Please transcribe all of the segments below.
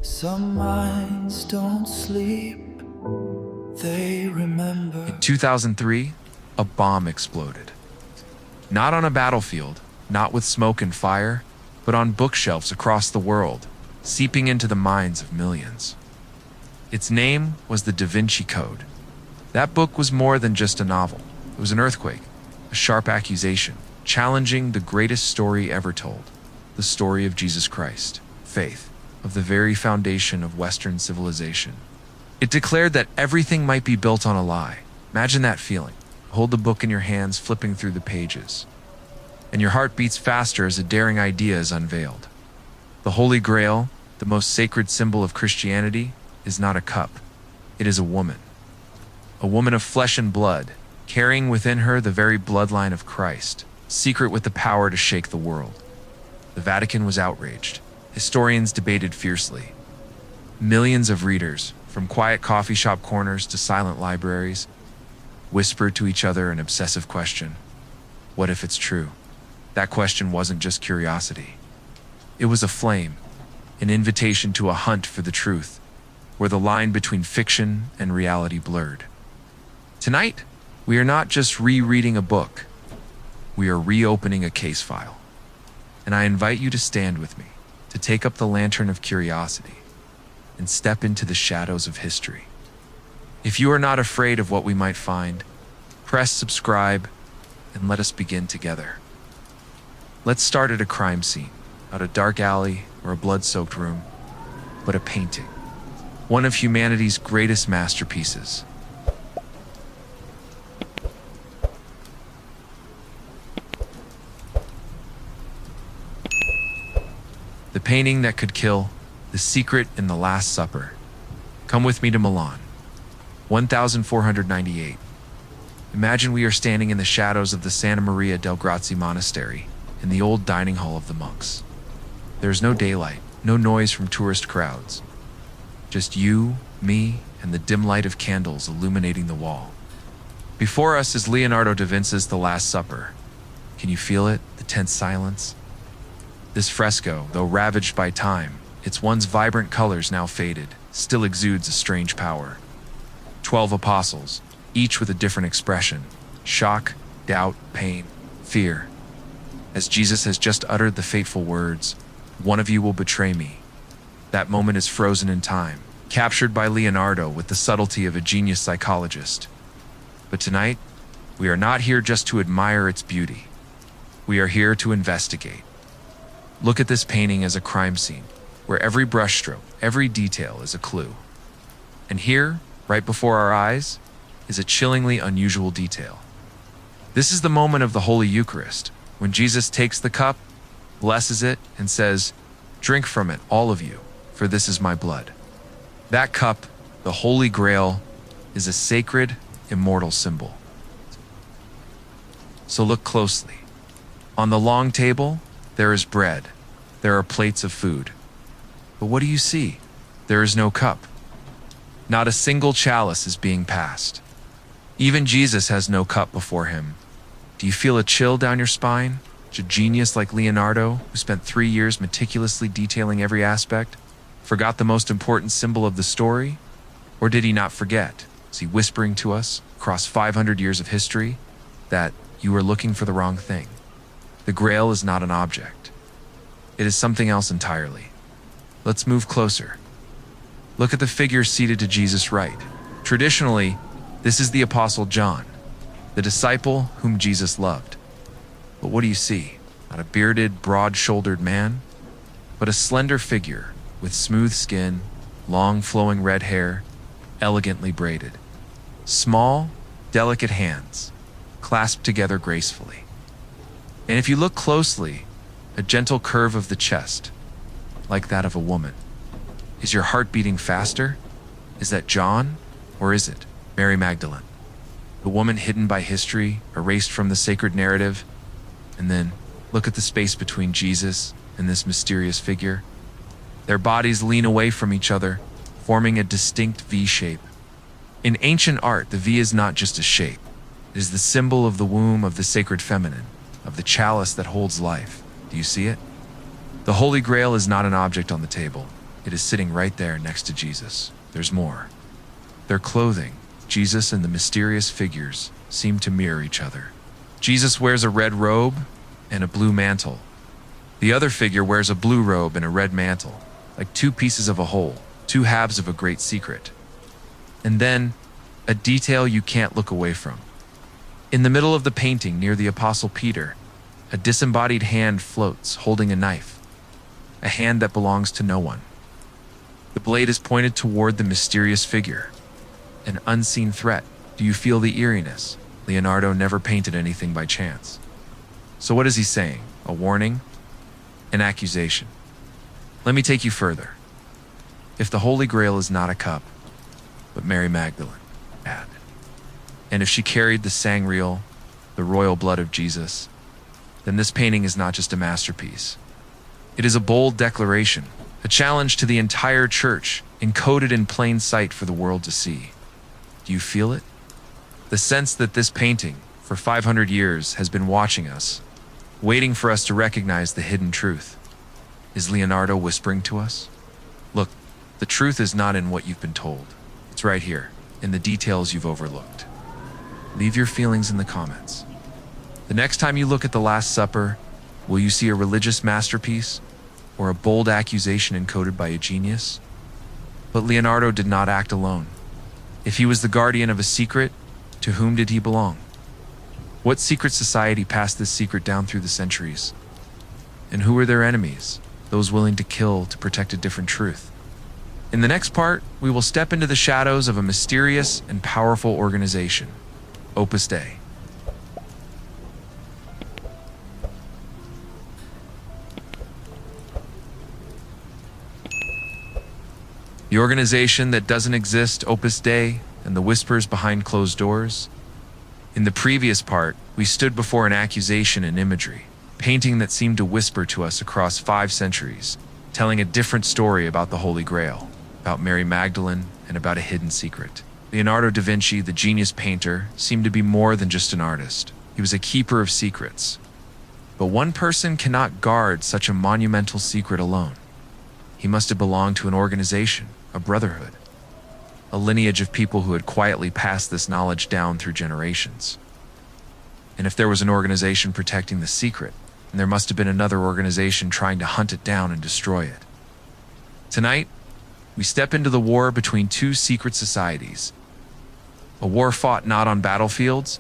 Some minds don't sleep, they remember. In 2003, a bomb exploded. Not on a battlefield, not with smoke and fire, but on bookshelves across the world, seeping into the minds of millions. Its name was the Da Vinci Code. That book was more than just a novel. It was an earthquake, a sharp accusation, challenging the greatest story ever told, the story of Jesus Christ, faith, of the very foundation of Western civilization. It declared that everything might be built on a lie. Imagine that feeling. Hold the book in your hands, flipping through the pages, and your heart beats faster as a daring idea is unveiled. The Holy Grail, the most sacred symbol of Christianity, is not a cup. It is a woman of flesh and blood, carrying within her the very bloodline of Christ, secret with the power to shake the world. The Vatican was outraged. Historians debated fiercely. Millions of readers, from quiet coffee shop corners to silent libraries, whispered to each other an obsessive question. What if it's true? That question wasn't just curiosity. It was a flame, an invitation to a hunt for the truth, where the line between fiction and reality blurred. Tonight, we are not just rereading a book. We are reopening a case file. And I invite you to stand with me, to take up the lantern of curiosity and step into the shadows of history. If you are not afraid of what we might find, press subscribe and let us begin together. Let's start at a crime scene, not a dark alley or a blood-soaked room, but a painting, one of humanity's greatest masterpieces. The painting that could kill, The Secret in the Last Supper. Come with me to Milan, 1498. Imagine we are standing in the shadows of the Santa Maria del Grazie Monastery, in the old dining hall of the monks. There is no daylight, no noise from tourist crowds. Just you, me, and the dim light of candles illuminating the wall. Before us is Leonardo da Vinci's The Last Supper. Can you feel it, the tense silence? This fresco, though ravaged by time, its once vibrant colors now faded, still exudes a strange power. 12 apostles, each with a different expression: shock, doubt, pain, fear. As Jesus has just uttered the fateful words, "One of you will betray me." That moment is frozen in time, captured by Leonardo with the subtlety of a genius psychologist. But tonight, we are not here just to admire its beauty. We are here to investigate. Look at this painting as a crime scene, where every brushstroke, every detail is a clue. And here, right before our eyes, is a chillingly unusual detail. This is the moment of the Holy Eucharist, when Jesus takes the cup, blesses it, and says, "Drink from it, all of you, for this is my blood." That cup, the Holy Grail, is a sacred, immortal symbol. So look closely. On the long table, there is bread. There are plates of food. But what do you see? There is no cup. Not a single chalice is being passed. Even Jesus has no cup before him. Do you feel a chill down your spine? A genius like Leonardo, who spent 3 years meticulously detailing every aspect, forgot the most important symbol of the story? Or did he not forget? Is he whispering to us, across 500 years of history, that you are looking for the wrong thing? The Grail is not an object. It is something else entirely. Let's move closer. Look at the figure seated to Jesus' right. Traditionally, this is the Apostle John, the disciple whom Jesus loved. But what do you see? Not a bearded, broad-shouldered man, but a slender figure with smooth skin, long flowing red hair, elegantly braided. Small, delicate hands, clasped together gracefully. And if you look closely, a gentle curve of the chest, like that of a woman. Is your heart beating faster? Is that John, or is it Mary Magdalene? The woman hidden by history, erased from the sacred narrative. And then, look at the space between Jesus and this mysterious figure. Their bodies lean away from each other, forming a distinct V shape. In ancient art, the V is not just a shape. It is the symbol of the womb of the sacred feminine, of the chalice that holds life. Do you see it? The Holy Grail is not an object on the table. It is sitting right there next to Jesus. There's more. Their clothing, Jesus and the mysterious figures, seem to mirror each other. Jesus wears a red robe and a blue mantle. The other figure wears a blue robe and a red mantle, like two pieces of a whole, two halves of a great secret. And then, a detail you can't look away from. In the middle of the painting, near the Apostle Peter, a disembodied hand floats, holding a knife, a hand that belongs to no one. The blade is pointed toward the mysterious figure, an unseen threat. Do you feel the eeriness? Leonardo never painted anything by chance. So what is he saying? A warning? An accusation? Let me take you further. If the Holy Grail is not a cup, but Mary Magdalene had, and if she carried the sangreal, the royal blood of Jesus, then this painting is not just a masterpiece. It is a bold declaration, a challenge to the entire church, encoded in plain sight for the world to see. Do you feel it? The sense that this painting, for 500 years, has been watching us, waiting for us to recognize the hidden truth. Is Leonardo whispering to us? Look, the truth is not in what you've been told. It's right here, in the details you've overlooked. Leave your feelings in the comments. The next time you look at the Last Supper, will you see a religious masterpiece or a bold accusation encoded by a genius? But Leonardo did not act alone. If he was the guardian of a secret, to whom did he belong? What secret society passed this secret down through the centuries? And who were their enemies, those willing to kill to protect a different truth? In the next part, we will step into the shadows of a mysterious and powerful organization, Opus Dei. The organization that doesn't exist, Opus Dei, and the whispers behind closed doors. In the previous part, we stood before an accusation and imagery, painting that seemed to whisper to us across 5 centuries, telling a different story about the Holy Grail, about Mary Magdalene, and about a hidden secret. Leonardo da Vinci, the genius painter, seemed to be more than just an artist. He was a keeper of secrets. But one person cannot guard such a monumental secret alone. He must have belonged to an organization, a brotherhood, a lineage of people who had quietly passed this knowledge down through generations. And if there was an organization protecting the secret, then there must have been another organization trying to hunt it down and destroy it. Tonight, we step into the war between 2 secret societies. A war fought not on battlefields,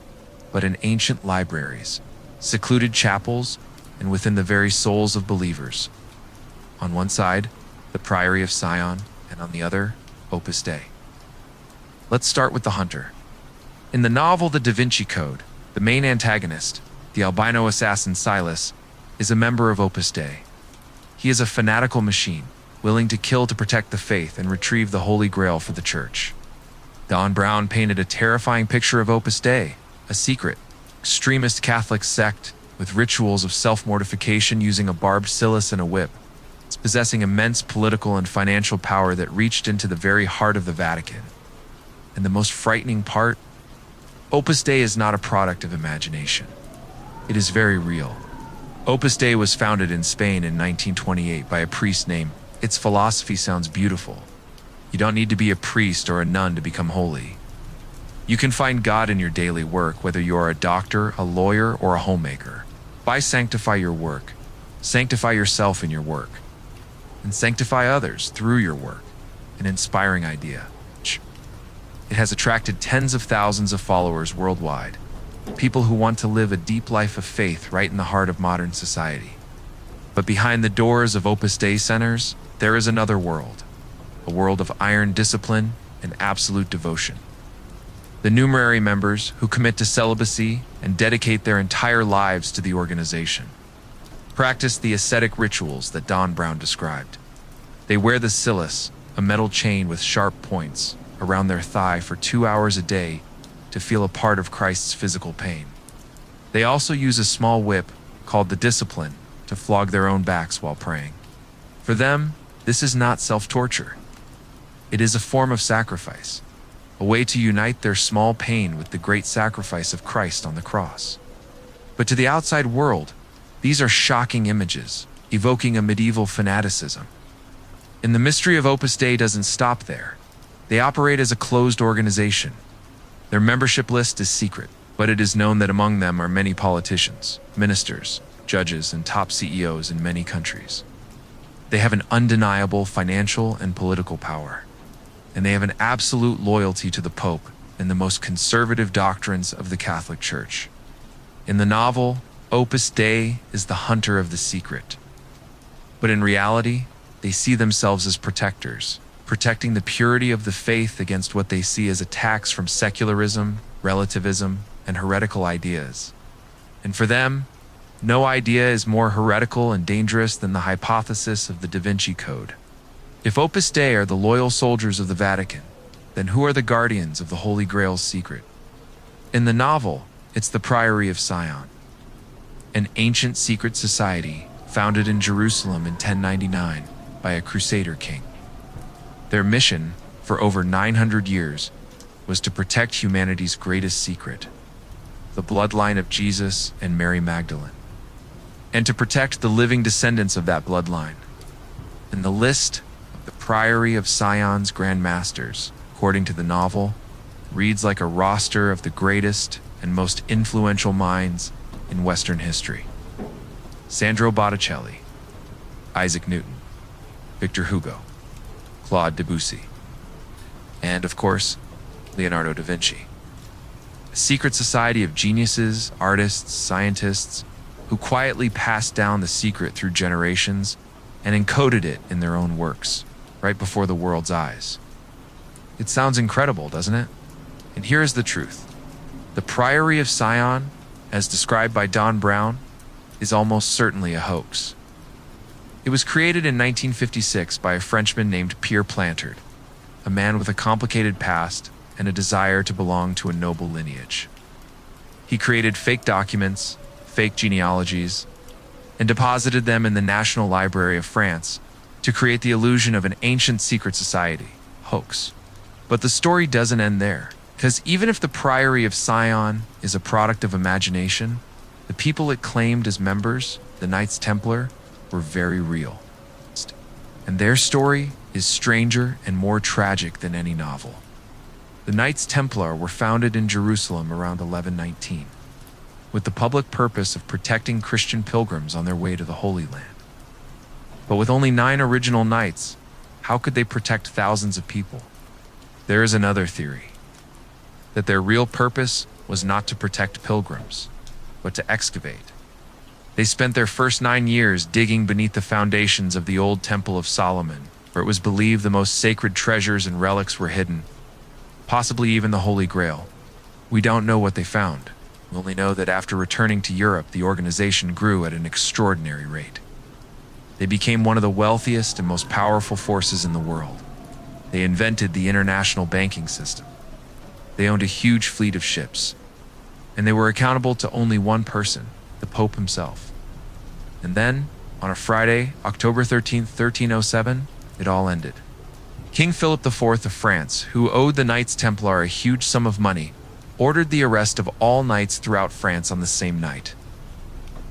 but in ancient libraries, secluded chapels, and within the very souls of believers. On one side, the Priory of Sion, and on the other, Opus Dei. Let's start with the hunter. In the novel The Da Vinci Code, the main antagonist, the albino assassin Silas, is a member of Opus Dei. He is a fanatical machine, willing to kill to protect the faith and retrieve the Holy Grail for the church. Don Brown painted a terrifying picture of Opus Dei, a secret, extremist Catholic sect with rituals of self-mortification using a barbed cilice and a whip. It's possessing immense political and financial power that reached into the very heart of the Vatican. And the most frightening part? Opus Dei is not a product of imagination. It is very real. Opus Dei was founded in Spain in 1928 by a priest named. Its philosophy sounds beautiful. You don't need to be a priest or a nun to become holy. You can find God in your daily work, whether you are a doctor, a lawyer, or a homemaker. Why sanctify your work? Sanctify yourself in your work. And sanctify others through your work. An inspiring idea. It has attracted tens of thousands of followers worldwide. People who want to live a deep life of faith right in the heart of modern society. But behind the doors of Opus Dei centers, there is another world. A world of iron discipline and absolute devotion. The numerary members who commit to celibacy and dedicate their entire lives to the organization practice the ascetic rituals that Don Brown described. They wear the cilice, a metal chain with sharp points, around their thigh for 2 hours a day to feel a part of Christ's physical pain. They also use a small whip, called the discipline, to flog their own backs while praying. For them, this is not self-torture. It is a form of sacrifice, a way to unite their small pain with the great sacrifice of Christ on the cross. But to the outside world, these are shocking images, evoking a medieval fanaticism. And the mystery of Opus Dei doesn't stop there. They operate as a closed organization. Their membership list is secret, but it is known that among them are many politicians, ministers, judges, and top CEOs in many countries. They have an undeniable financial and political power, and they have an absolute loyalty to the Pope and the most conservative doctrines of the Catholic Church. In the novel, Opus Dei is the hunter of the secret. But in reality, they see themselves as protectors, protecting the purity of the faith against what they see as attacks from secularism, relativism, and heretical ideas. And for them, no idea is more heretical and dangerous than the hypothesis of the Da Vinci Code. If Opus Dei are the loyal soldiers of the Vatican, then who are the guardians of the Holy Grail's secret? In the novel, it's the Priory of Sion, an ancient secret society founded in Jerusalem in 1099 by a Crusader king. Their mission, for over 900 years, was to protect humanity's greatest secret, the bloodline of Jesus and Mary Magdalene, and to protect the living descendants of that bloodline. And the list of the Priory of Sion's Grand Masters, according to the novel, reads like a roster of the greatest and most influential minds in Western history. Sandro Botticelli, Isaac Newton, Victor Hugo, Claude Debussy, and, of course, Leonardo da Vinci. A secret society of geniuses, artists, scientists, who quietly passed down the secret through generations and encoded it in their own works, right before the world's eyes. It sounds incredible, doesn't it? And here is the truth. The Priory of Sion, as described by Don Brown, is almost certainly a hoax. It was created in 1956 by a Frenchman named Pierre Plantard, a man with a complicated past and a desire to belong to a noble lineage. He created fake documents, fake genealogies, and deposited them in the National Library of France to create the illusion of an ancient secret society, hoax. But the story doesn't end there, because even if the Priory of Sion is a product of imagination, the people it claimed as members, the Knights Templar, were very real. And their story is stranger and more tragic than any novel. The Knights Templar were founded in Jerusalem around 1119, with the public purpose of protecting Christian pilgrims on their way to the Holy Land. But with only 9 original knights, how could they protect thousands of people? There is another theory, that their real purpose was not to protect pilgrims, but to excavate. They spent their first 9 years digging beneath the foundations of the old Temple of Solomon, where it was believed the most sacred treasures and relics were hidden, possibly even the Holy Grail. We don't know what they found. We only know that after returning to Europe, the organization grew at an extraordinary rate. They became one of the wealthiest and most powerful forces in the world. They invented the international banking system. They owned a huge fleet of ships, and they were accountable to only one person, the Pope himself. And then, on a Friday, October 13th, 1307, it all ended. King Philip IV of France, who owed the Knights Templar a huge sum of money, ordered the arrest of all knights throughout France on the same night.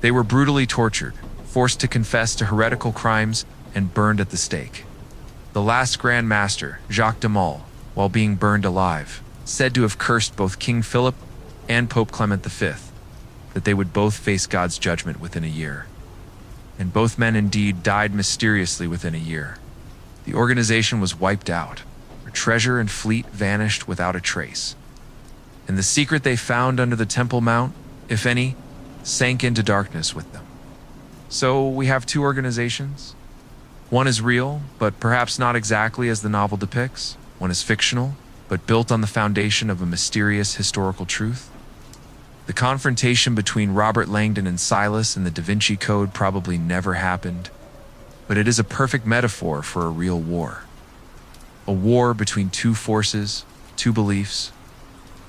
They were brutally tortured, forced to confess to heretical crimes, and burned at the stake. The last Grand Master, Jacques de Maule, while being burned alive, said to have cursed both King Philip and Pope Clement V, that they would both face God's judgment within a year. And both men indeed died mysteriously within a year. The organization was wiped out. Their treasure and fleet vanished without a trace. And the secret they found under the Temple Mount, if any, sank into darkness with them. So we have 2 organizations. One is real, but perhaps not exactly as the novel depicts. One is fictional, but built on the foundation of a mysterious historical truth. The confrontation between Robert Langdon and Silas in the Da Vinci Code probably never happened, but it is a perfect metaphor for a real war. A war between 2 forces, 2 beliefs.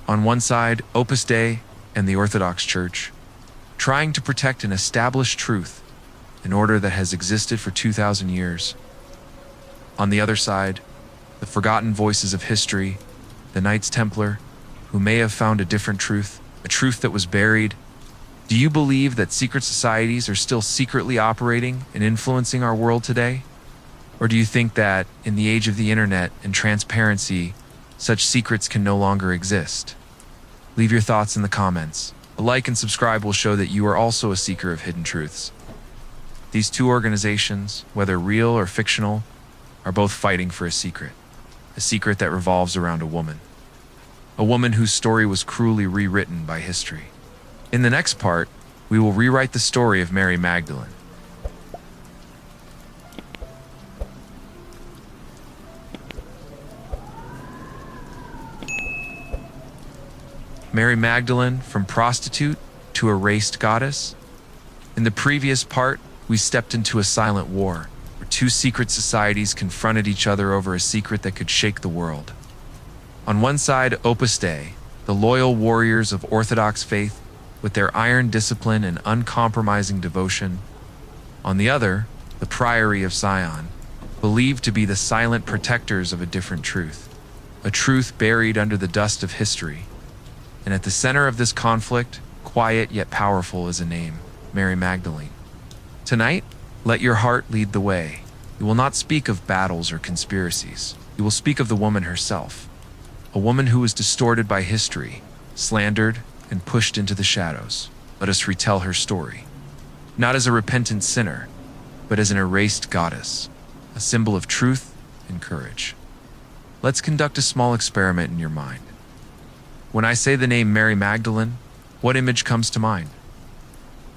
On one side, Opus Dei and the Orthodox Church, trying to protect an established truth, an order that has existed for 2,000 years. On the other side, the forgotten voices of history, the Knights Templar, who may have found a different truth, a truth that was buried. Do you believe that secret societies are still secretly operating and influencing our world today? Or do you think that, in the age of the internet and transparency, such secrets can no longer exist? Leave your thoughts in the comments. A like and subscribe will show that you are also a seeker of hidden truths. These two organizations, whether real or fictional, are both fighting for a secret that revolves around a woman whose story was cruelly rewritten by history. In the next part, we will rewrite the story of Mary Magdalene. Mary Magdalene, from prostitute to erased goddess. In the previous part, we stepped into a silent war, where two secret societies confronted each other over a secret that could shake the world. On one side, Opus Dei, the loyal warriors of Orthodox faith, with their iron discipline and uncompromising devotion. On the other, the Priory of Sion, believed to be the silent protectors of a different truth, a truth buried under the dust of history. And at the center of this conflict, quiet yet powerful, is a name: Mary Magdalene. Tonight, let your heart lead the way. You will not speak of battles or conspiracies. You will speak of the woman herself, a woman who was distorted by history, slandered, and pushed into the shadows. Let us retell her story, not as a repentant sinner, but as an erased goddess, a symbol of truth and courage. Let's conduct a small experiment in your mind. When I say the name Mary Magdalene, what image comes to mind?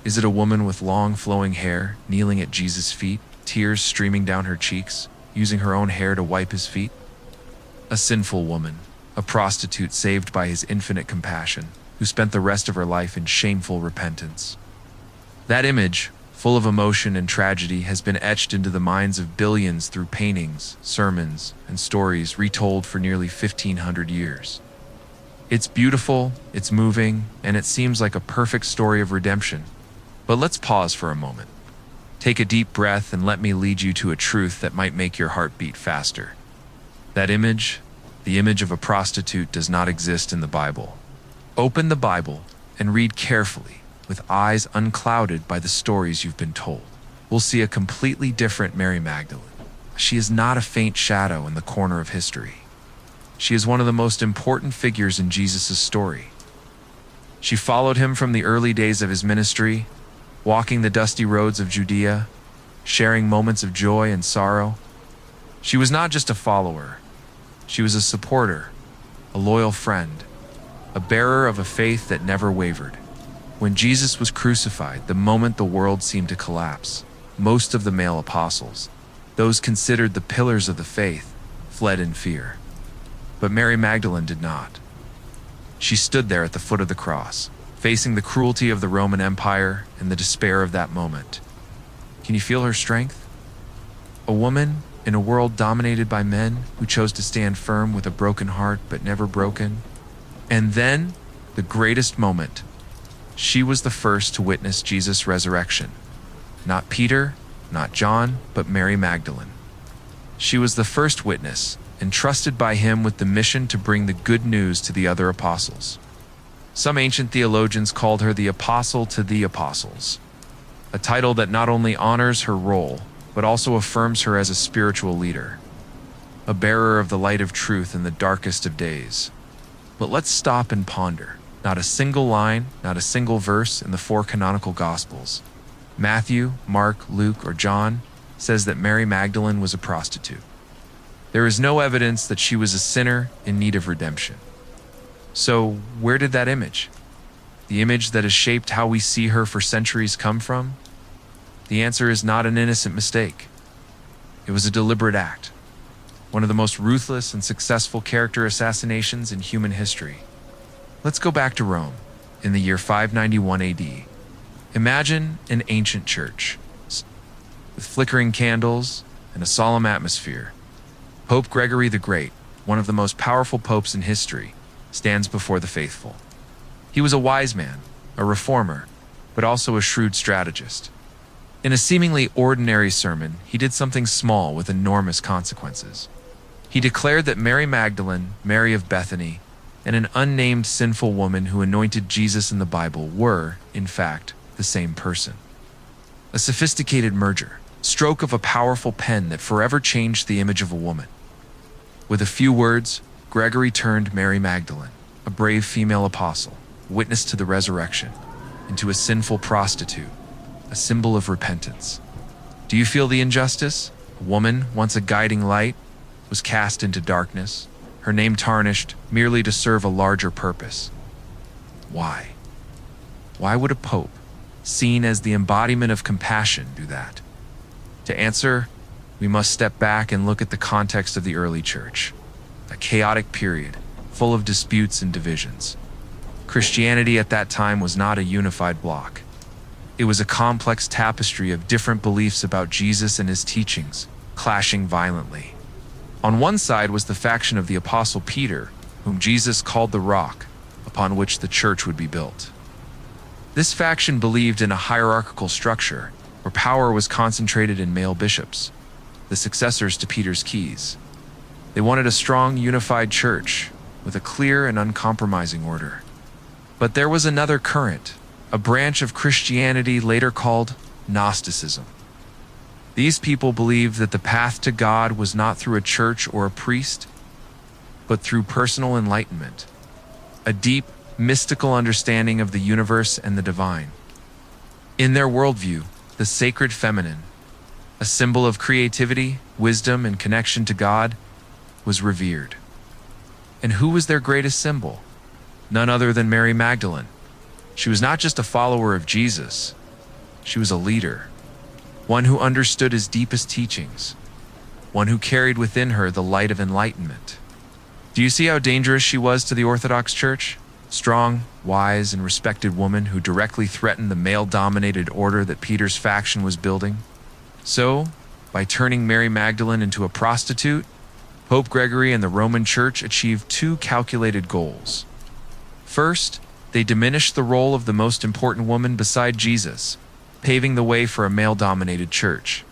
Is it a woman with long flowing hair, kneeling at Jesus' feet, tears streaming down her cheeks, using her own hair to wipe his feet? A sinful woman, a prostitute saved by his infinite compassion, who spent the rest of her life in shameful repentance. That image, full of emotion and tragedy, has been etched into the minds of billions through paintings, sermons, and stories retold for nearly 1,500 years. It's beautiful, it's moving, and it seems like a perfect story of redemption. But let's pause for a moment. Take a deep breath and let me lead you to a truth that might make your heart beat faster. That image, the image of a prostitute, does not exist in the Bible. Open the Bible and read carefully, with eyes unclouded by the stories you've been told. We'll see a completely different Mary Magdalene. She is not a faint shadow in the corner of history. She is one of the most important figures in Jesus' story. She followed him from the early days of his ministry, walking the dusty roads of Judea, sharing moments of joy and sorrow. She was not just a follower. She was a supporter, a loyal friend, a bearer of a faith that never wavered. When Jesus was crucified, the moment the world seemed to collapse, most of the male apostles, those considered the pillars of the faith, fled in fear. But Mary Magdalene did not. She stood there at the foot of the cross, facing the cruelty of the Roman Empire and the despair of that moment. Can you feel her strength? A woman in a world dominated by men who chose to stand firm with a broken heart but never broken. And then, the greatest moment. She was the first to witness Jesus' resurrection. Not Peter, not John, but Mary Magdalene. She was the first witness, entrusted by him with the mission to bring the good news to the other apostles. Some ancient theologians called her the Apostle to the Apostles, a title that not only honors her role, but also affirms her as a spiritual leader, a bearer of the light of truth in the darkest of days. But let's stop and ponder. Not a single line, not a single verse in the four canonical Gospels, Matthew, Mark, Luke, or John, says that Mary Magdalene was a prostitute. There is no evidence that she was a sinner in need of redemption. So, where did that image, the image that has shaped how we see her for centuries, come from? The answer is not an innocent mistake. It was a deliberate act, one of the most ruthless and successful character assassinations in human history. Let's go back to Rome, in the year 591 AD. Imagine an ancient church, with flickering candles and a solemn atmosphere. Pope Gregory the Great, one of the most powerful popes in history, stands before the faithful. He was a wise man, a reformer, but also a shrewd strategist. In a seemingly ordinary sermon, he did something small with enormous consequences. He declared that Mary Magdalene, Mary of Bethany, and an unnamed sinful woman who anointed Jesus in the Bible were, in fact, the same person. A sophisticated merger, stroke of a powerful pen that forever changed the image of a woman. With a few words, Gregory turned Mary Magdalene, a brave female apostle, witness to the resurrection, into a sinful prostitute, a symbol of repentance. Do you feel the injustice? A woman, once a guiding light, was cast into darkness, her name tarnished merely to serve a larger purpose. Why? Why would a pope, seen as the embodiment of compassion, do that? To answer, we must step back and look at the context of the early church, a chaotic period full of disputes and divisions. Christianity at that time was not a unified bloc. It was a complex tapestry of different beliefs about Jesus and his teachings, clashing violently. On one side was the faction of the Apostle Peter, whom Jesus called the rock upon which the church would be built. This faction believed in a hierarchical structure where power was concentrated in male bishops, the successors to Peter's keys. They wanted a strong, unified church with a clear and uncompromising order. But there was another current, a branch of Christianity later called Gnosticism. These people believed that the path to God was not through a church or a priest, but through personal enlightenment, a deep, mystical understanding of the universe and the divine. In their worldview, the sacred feminine, a symbol of creativity, wisdom, and connection to God, was revered. And who was their greatest symbol? None other than Mary Magdalene. She was not just a follower of Jesus, she was a leader, one who understood his deepest teachings, one who carried within her the light of enlightenment. Do you see how dangerous she was to the Orthodox Church? Strong, wise, and respected woman who directly threatened the male-dominated order that Peter's faction was building. So, by turning Mary Magdalene into a prostitute, Pope Gregory and the Roman Church achieved two calculated goals. First, they diminished the role of the most important woman beside Jesus, paving the way for a male-dominated church.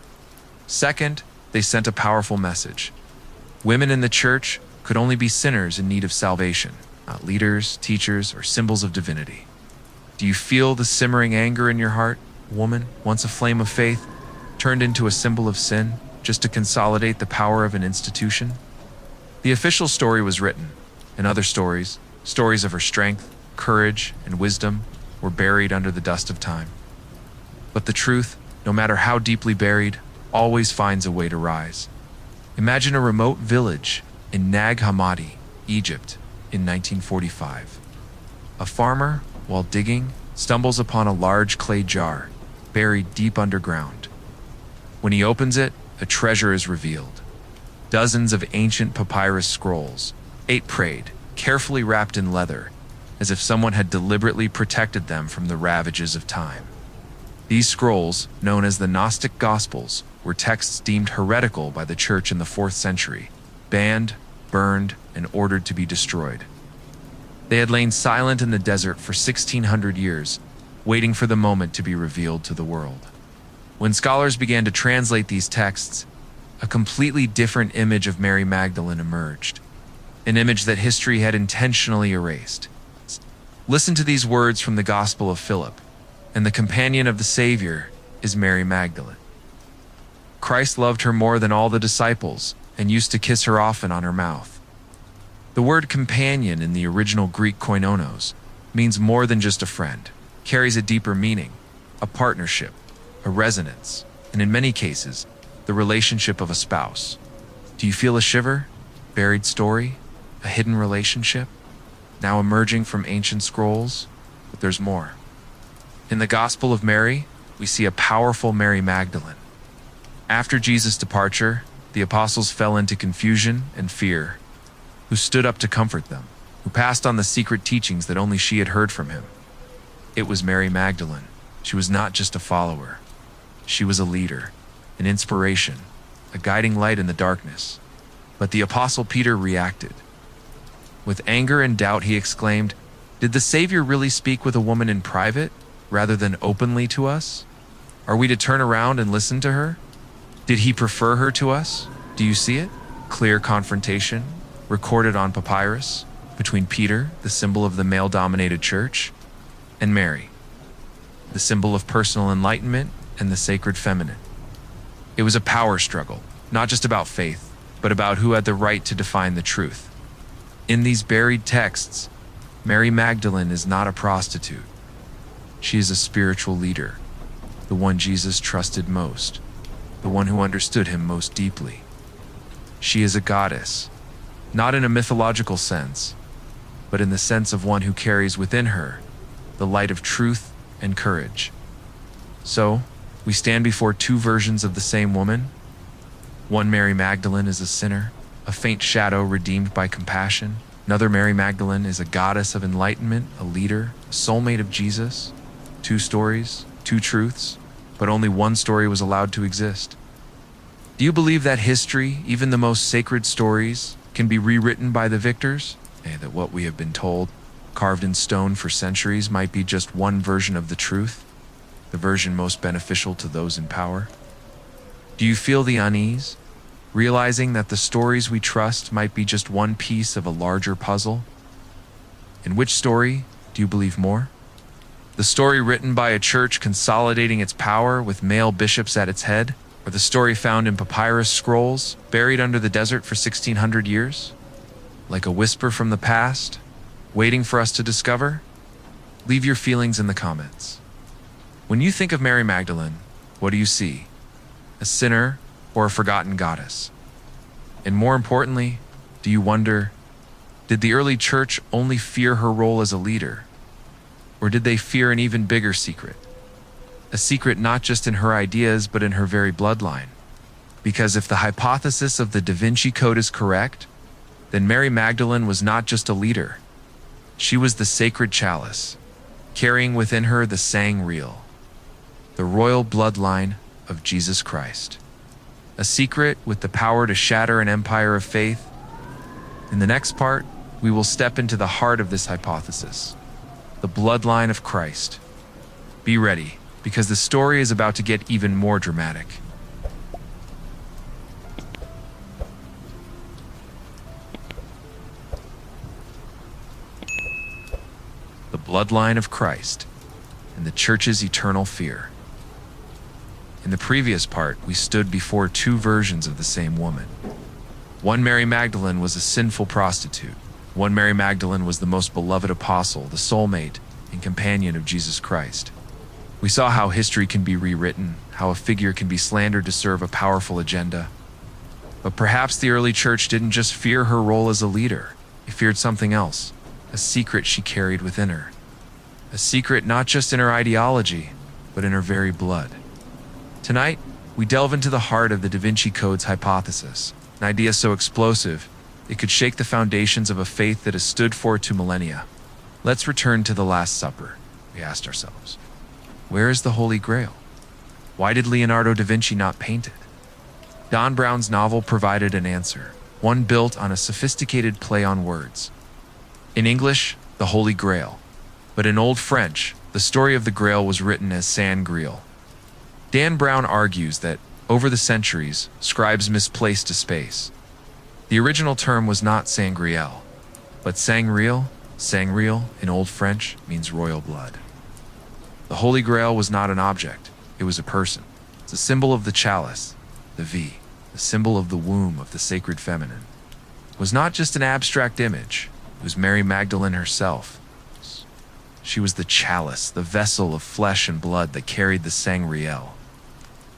Second, they sent a powerful message. Women in the church could only be sinners in need of salvation, not leaders, teachers, or symbols of divinity. Do you feel the simmering anger in your heart, woman, once a flame of faith, turned into a symbol of sin, just to consolidate the power of an institution? The official story was written, and other stories, stories of her strength, courage, and wisdom, were buried under the dust of time. But the truth, no matter how deeply buried, always finds a way to rise. Imagine a remote village in Nag Hammadi, Egypt, in 1945. A farmer, while digging, stumbles upon a large clay jar, buried deep underground. When he opens it, a treasure is revealed. Dozens of ancient papyrus scrolls, 8 prayed, carefully wrapped in leather, as if someone had deliberately protected them from the ravages of time. These scrolls, known as the Gnostic Gospels, were texts deemed heretical by the Church in the 4th century, banned, burned, and ordered to be destroyed. They had lain silent in the desert for 1,600 years, waiting for the moment to be revealed to the world. When scholars began to translate these texts, a completely different image of Mary Magdalene emerged, an image that history had intentionally erased. Listen to these words from the Gospel of Philip, and the companion of the Savior is Mary Magdalene. Christ loved her more than all the disciples and used to kiss her often on her mouth. The word companion in the original Greek koinonos means more than just a friend, carries a deeper meaning, a partnership, a resonance, and in many cases, the relationship of a spouse. Do you feel a shiver? Buried story? A hidden relationship? Now emerging from ancient scrolls? But there's more. In the Gospel of Mary, we see a powerful Mary Magdalene. After Jesus' departure, the apostles fell into confusion and fear. Who stood up to comfort them? Who passed on the secret teachings that only she had heard from him? It was Mary Magdalene. She was not just a follower. She was a leader, an inspiration, a guiding light in the darkness. But the apostle Peter reacted. With anger and doubt, he exclaimed, "Did the Savior really speak with a woman in private, rather than openly to us? Are we to turn around and listen to her? Did he prefer her to us? Do you see it? Clear confrontation, recorded on papyrus, between Peter, the symbol of the male-dominated church, and Mary, the symbol of personal enlightenment and the sacred feminine. It was a power struggle, not just about faith, but about who had the right to define the truth. In these buried texts, Mary Magdalene is not a prostitute. She is a spiritual leader, the one Jesus trusted most, the one who understood him most deeply. She is a goddess, not in a mythological sense, but in the sense of one who carries within her the light of truth and courage. So, we stand before two versions of the same woman. One Mary Magdalene is a sinner, a faint shadow redeemed by compassion. Another Mary Magdalene is a goddess of enlightenment, a leader, a soulmate of Jesus. Two stories, two truths, but only one story was allowed to exist. Do you believe that history, even the most sacred stories, can be rewritten by the victors? And that what we have been told, carved in stone for centuries, might be just one version of the truth, the version most beneficial to those in power? Do you feel the unease, realizing that the stories we trust might be just one piece of a larger puzzle? In which story do you believe more? The story written by a church consolidating its power with male bishops at its head, or the story found in papyrus scrolls buried under the desert for 1600 years? Like a whisper from the past, waiting for us to discover? Leave your feelings in the comments. When you think of Mary Magdalene, what do you see? A sinner or a forgotten goddess? And more importantly, do you wonder, did the early church only fear her role as a leader? Or did they fear an even bigger secret? A secret not just in her ideas, but in her very bloodline. Because if the hypothesis of the Da Vinci Code is correct, then Mary Magdalene was not just a leader. She was the sacred chalice, carrying within her the sang real, the royal bloodline of Jesus Christ. A secret with the power to shatter an empire of faith. In the next part, we will step into the heart of this hypothesis, the bloodline of Christ. Be ready, because the story is about to get even more dramatic. The bloodline of Christ and the church's eternal fear. In the previous part, we stood before two versions of the same woman. One Mary Magdalene was a sinful prostitute. One Mary Magdalene was the most beloved apostle, the soulmate and companion of Jesus Christ. We saw how history can be rewritten, how a figure can be slandered to serve a powerful agenda. But perhaps the early church didn't just fear her role as a leader. It feared something else, a secret she carried within her. A secret not just in her ideology, but in her very blood. Tonight, we delve into the heart of the Da Vinci Code's hypothesis, an idea so explosive, it could shake the foundations of a faith that has stood for 2 millennia. Let's return to the Last Supper, we asked ourselves. Where is the Holy Grail? Why did Leonardo da Vinci not paint it? Don Brown's novel provided an answer, one built on a sophisticated play on words. In English, the Holy Grail, but in Old French, the story of the Grail was written as Saint Grail. Dan Brown argues that, over the centuries, scribes misplaced a space. The original term was not Saint Grail, but Sangreal in Old French means royal blood. The Holy Grail was not an object, it was a person. It's a symbol of the chalice, the V, the symbol of the womb of the sacred feminine. It was not just an abstract image, it was Mary Magdalene herself. She was the chalice, the vessel of flesh and blood that carried the Sangreal,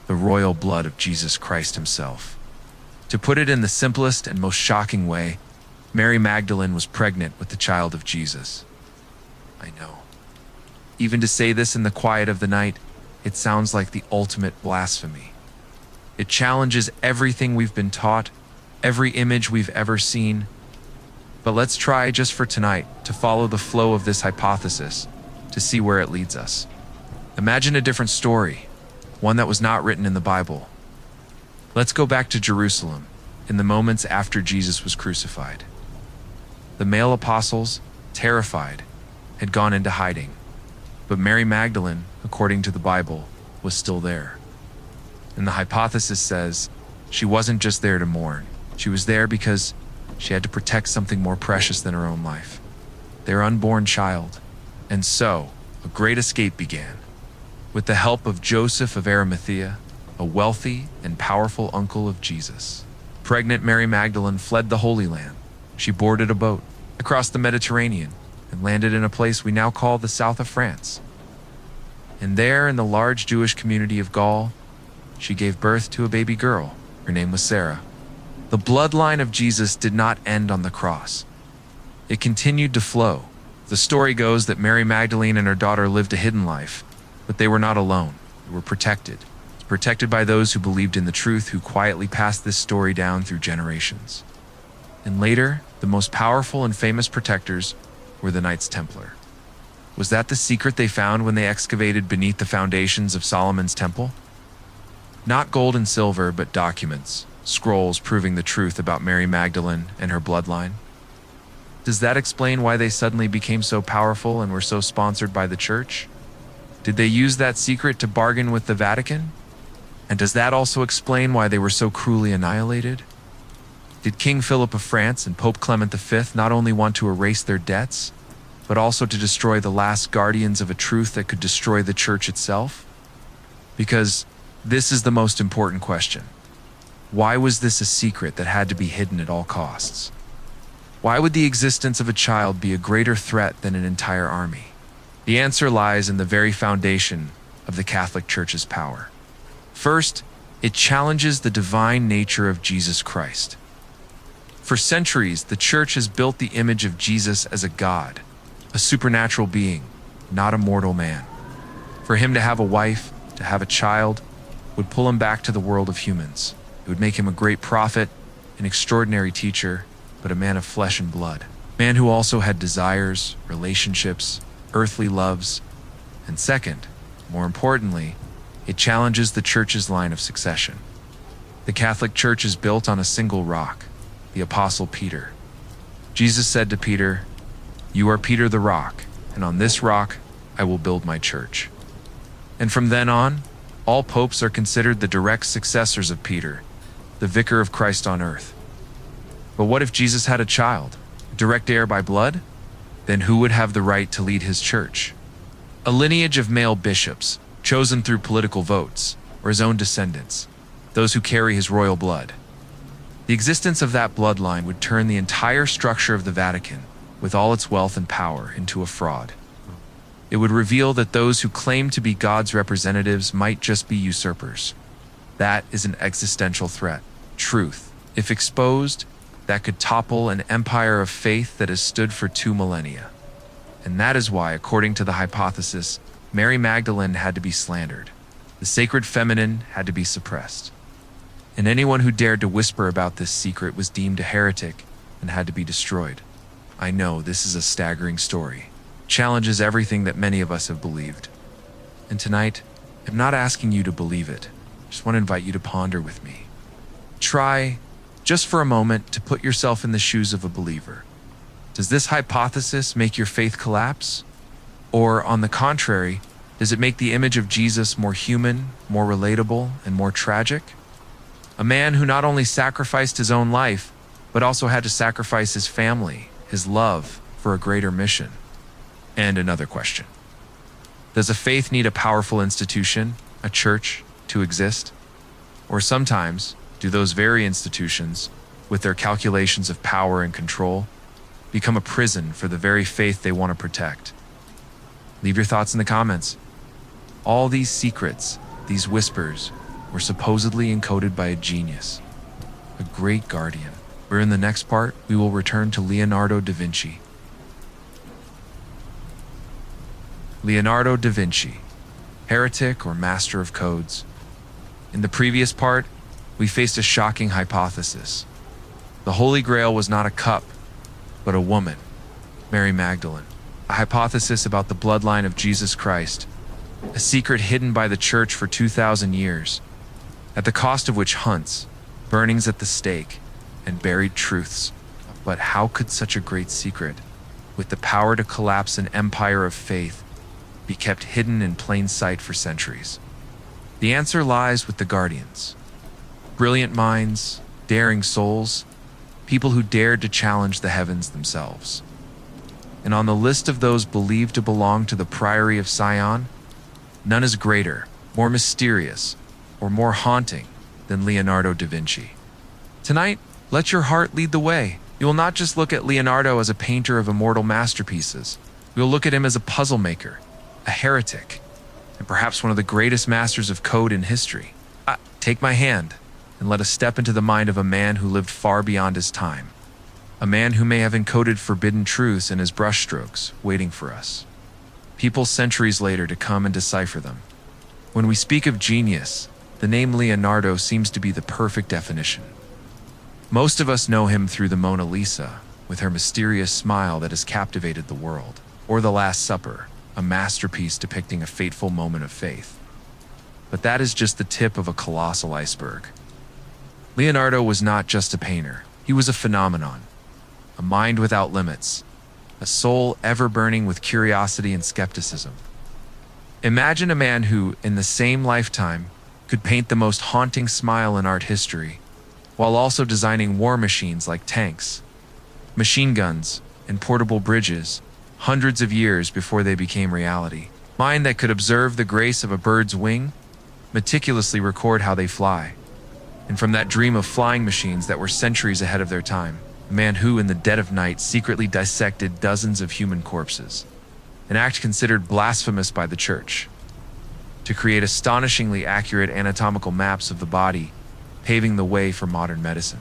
the royal blood of Jesus Christ himself. To put it in the simplest and most shocking way, Mary Magdalene was pregnant with the child of Jesus. I know. Even to say this in the quiet of the night, it sounds like the ultimate blasphemy. It challenges everything we've been taught, every image we've ever seen. But let's try, just for tonight, to follow the flow of this hypothesis, to see where it leads us. Imagine a different story, one that was not written in the Bible. Let's go back to Jerusalem, in the moments after Jesus was crucified. The male apostles, terrified, had gone into hiding. But Mary Magdalene, according to the Bible, was still there. And the hypothesis says she wasn't just there to mourn. She was there because she had to protect something more precious than her own life, their unborn child. And so, a great escape began. With the help of Joseph of Arimathea, a wealthy and powerful uncle of Jesus. Pregnant Mary Magdalene fled the Holy Land. She boarded a boat across the Mediterranean and landed in a place we now call the south of France. And there, in the large Jewish community of Gaul, she gave birth to a baby girl. Her name was Sarah. The bloodline of Jesus did not end on the cross. It continued to flow. The story goes that Mary Magdalene and her daughter lived a hidden life, but they were not alone. They were protected by those who believed in the truth, who quietly passed this story down through generations. And later, the most powerful and famous protectors were the Knights Templar. Was that the secret they found when they excavated beneath the foundations of Solomon's temple? Not gold and silver, but documents, scrolls proving the truth about Mary Magdalene and her bloodline. Does that explain why they suddenly became so powerful and were so sponsored by the church? Did they use that secret to bargain with the Vatican? And does that also explain why they were so cruelly annihilated? Did King Philip of France and Pope Clement V not only want to erase their debts, but also to destroy the last guardians of a truth that could destroy the church itself? Because this is the most important question. Why was this a secret that had to be hidden at all costs? Why would the existence of a child be a greater threat than an entire army? The answer lies in the very foundation of the Catholic Church's power. First, it challenges the divine nature of Jesus Christ. For centuries, the Church has built the image of Jesus as a God, a supernatural being, not a mortal man. For him to have a wife, to have a child, would pull him back to the world of humans. It would make him a great prophet, an extraordinary teacher, but a man of flesh and blood. A man who also had desires, relationships, earthly loves. And second, more importantly, it challenges the Church's line of succession. The Catholic Church is built on a single rock, the Apostle Peter. Jesus said to Peter, "You are Peter the rock, and on this rock I will build my church." And from then on, all popes are considered the direct successors of Peter, the vicar of Christ on earth. But what if Jesus had a child, a direct heir by blood? Then who would have the right to lead his church? A lineage of male bishops, chosen through political votes, or his own descendants, those who carry his royal blood. The existence of that bloodline would turn the entire structure of the Vatican, with all its wealth and power, into a fraud. It would reveal that those who claim to be God's representatives might just be usurpers. That is an existential threat. Truth, if exposed, that could topple an empire of faith that has stood for 2 millennia. And that is why, according to the hypothesis, Mary Magdalene had to be slandered. The sacred feminine had to be suppressed. And anyone who dared to whisper about this secret was deemed a heretic and had to be destroyed. I know this is a staggering story. It challenges everything that many of us have believed. And tonight, I'm not asking you to believe it. I just want to invite you to ponder with me. Try, just for a moment, to put yourself in the shoes of a believer. Does this hypothesis make your faith collapse? Or, on the contrary, does it make the image of Jesus more human, more relatable, and more tragic? A man who not only sacrificed his own life, but also had to sacrifice his family, his love, for a greater mission. And another question. Does a faith need a powerful institution, a church, to exist? Or sometimes, do those very institutions, with their calculations of power and control, become a prison for the very faith they want to protect? Leave your thoughts in the comments. All these secrets, these whispers, were supposedly encoded by a genius, a great guardian. Where in the next part, we will return to Leonardo da Vinci. Leonardo da Vinci, heretic or master of codes. In the previous part, we faced a shocking hypothesis. The Holy Grail was not a cup, but a woman, Mary Magdalene. A hypothesis about the bloodline of Jesus Christ, a secret hidden by the church for 2,000 years, at the cost of which hunts, burnings at the stake, and buried truths. But how could such a great secret, with the power to collapse an empire of faith, be kept hidden in plain sight for centuries? The answer lies with the guardians. Brilliant minds, daring souls, people who dared to challenge the heavens themselves. And on the list of those believed to belong to the Priory of Sion, none is greater, more mysterious, or more haunting than Leonardo da Vinci. Tonight, let your heart lead the way. You will not just look at Leonardo as a painter of immortal masterpieces. We will look at him as a puzzle maker, a heretic, and perhaps one of the greatest masters of code in history. Take my hand, and let us step into the mind of a man who lived far beyond his time. A man who may have encoded forbidden truths in his brushstrokes, waiting for us. People centuries later to come and decipher them. When we speak of genius, the name Leonardo seems to be the perfect definition. Most of us know him through the Mona Lisa, with her mysterious smile that has captivated the world, or The Last Supper, a masterpiece depicting a fateful moment of faith. But that is just the tip of a colossal iceberg. Leonardo was not just a painter, he was a phenomenon. A mind without limits, a soul ever burning with curiosity and skepticism. Imagine a man who, in the same lifetime, could paint the most haunting smile in art history, while also designing war machines like tanks, machine guns, and portable bridges, hundreds of years before they became reality. Mind that could observe the grace of a bird's wing, meticulously record how they fly, and from that dream of flying machines that were centuries ahead of their time, a man who, in the dead of night, secretly dissected dozens of human corpses, an act considered blasphemous by the church, to create astonishingly accurate anatomical maps of the body, paving the way for modern medicine.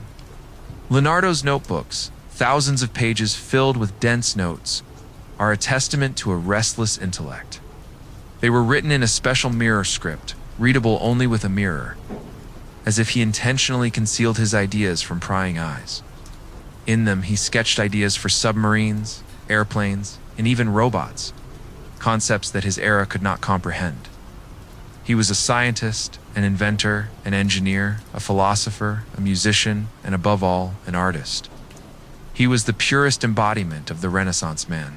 Leonardo's notebooks, thousands of pages filled with dense notes, are a testament to a restless intellect. They were written in a special mirror script, readable only with a mirror, as if he intentionally concealed his ideas from prying eyes. In them, he sketched ideas for submarines, airplanes, and even robots, concepts that his era could not comprehend. He was a scientist, an inventor, an engineer, a philosopher, a musician, and above all, an artist. He was the purest embodiment of the Renaissance man,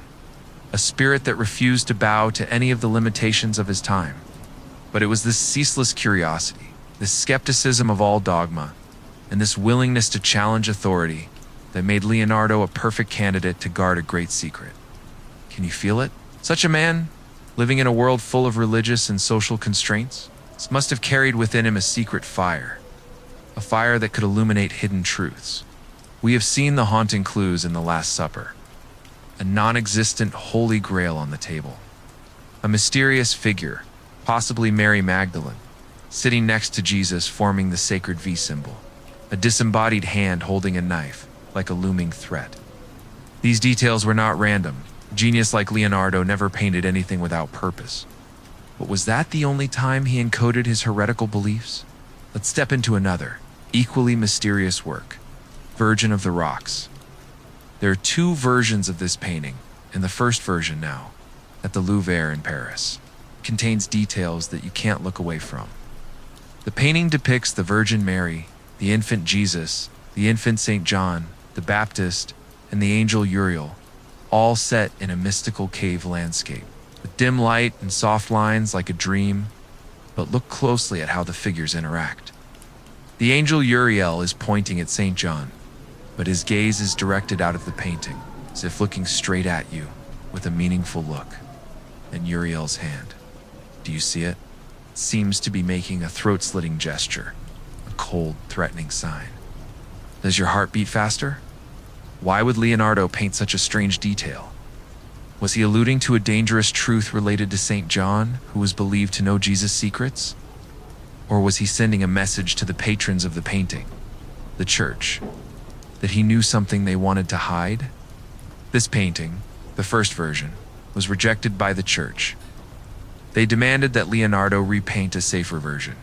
a spirit that refused to bow to any of the limitations of his time. But it was this ceaseless curiosity, this skepticism of all dogma, and this willingness to challenge authority that made Leonardo a perfect candidate to guard a great secret. Can you feel it? Such a man, living in a world full of religious and social constraints, must have carried within him a secret fire, a fire that could illuminate hidden truths. We have seen the haunting clues in The Last Supper, a non-existent Holy Grail on the table, a mysterious figure, possibly Mary Magdalene, sitting next to Jesus forming the sacred V symbol, a disembodied hand holding a knife, like a looming threat. These details were not random. Genius like Leonardo never painted anything without purpose. But was that the only time he encoded his heretical beliefs? Let's step into another, equally mysterious work, Virgin of the Rocks. There are two versions of this painting, and the first version now, at the Louvre in Paris, contains details that you can't look away from. The painting depicts the Virgin Mary, the infant Jesus, the infant Saint John, the Baptist, and the angel Uriel, all set in a mystical cave landscape, with dim light and soft lines like a dream. But look closely at how the figures interact. The angel Uriel is pointing at Saint John, but his gaze is directed out of the painting, as if looking straight at you with a meaningful look. And Uriel's hand, do you see it? It seems to be making a throat-slitting gesture, a cold, threatening sign. Does your heart beat faster? Why would Leonardo paint such a strange detail? Was he alluding to a dangerous truth related to Saint John, who was believed to know Jesus' secrets? Or was he sending a message to the patrons of the painting, the church, that he knew something they wanted to hide? This painting, the first version, was rejected by the church. They demanded that Leonardo repaint a safer version.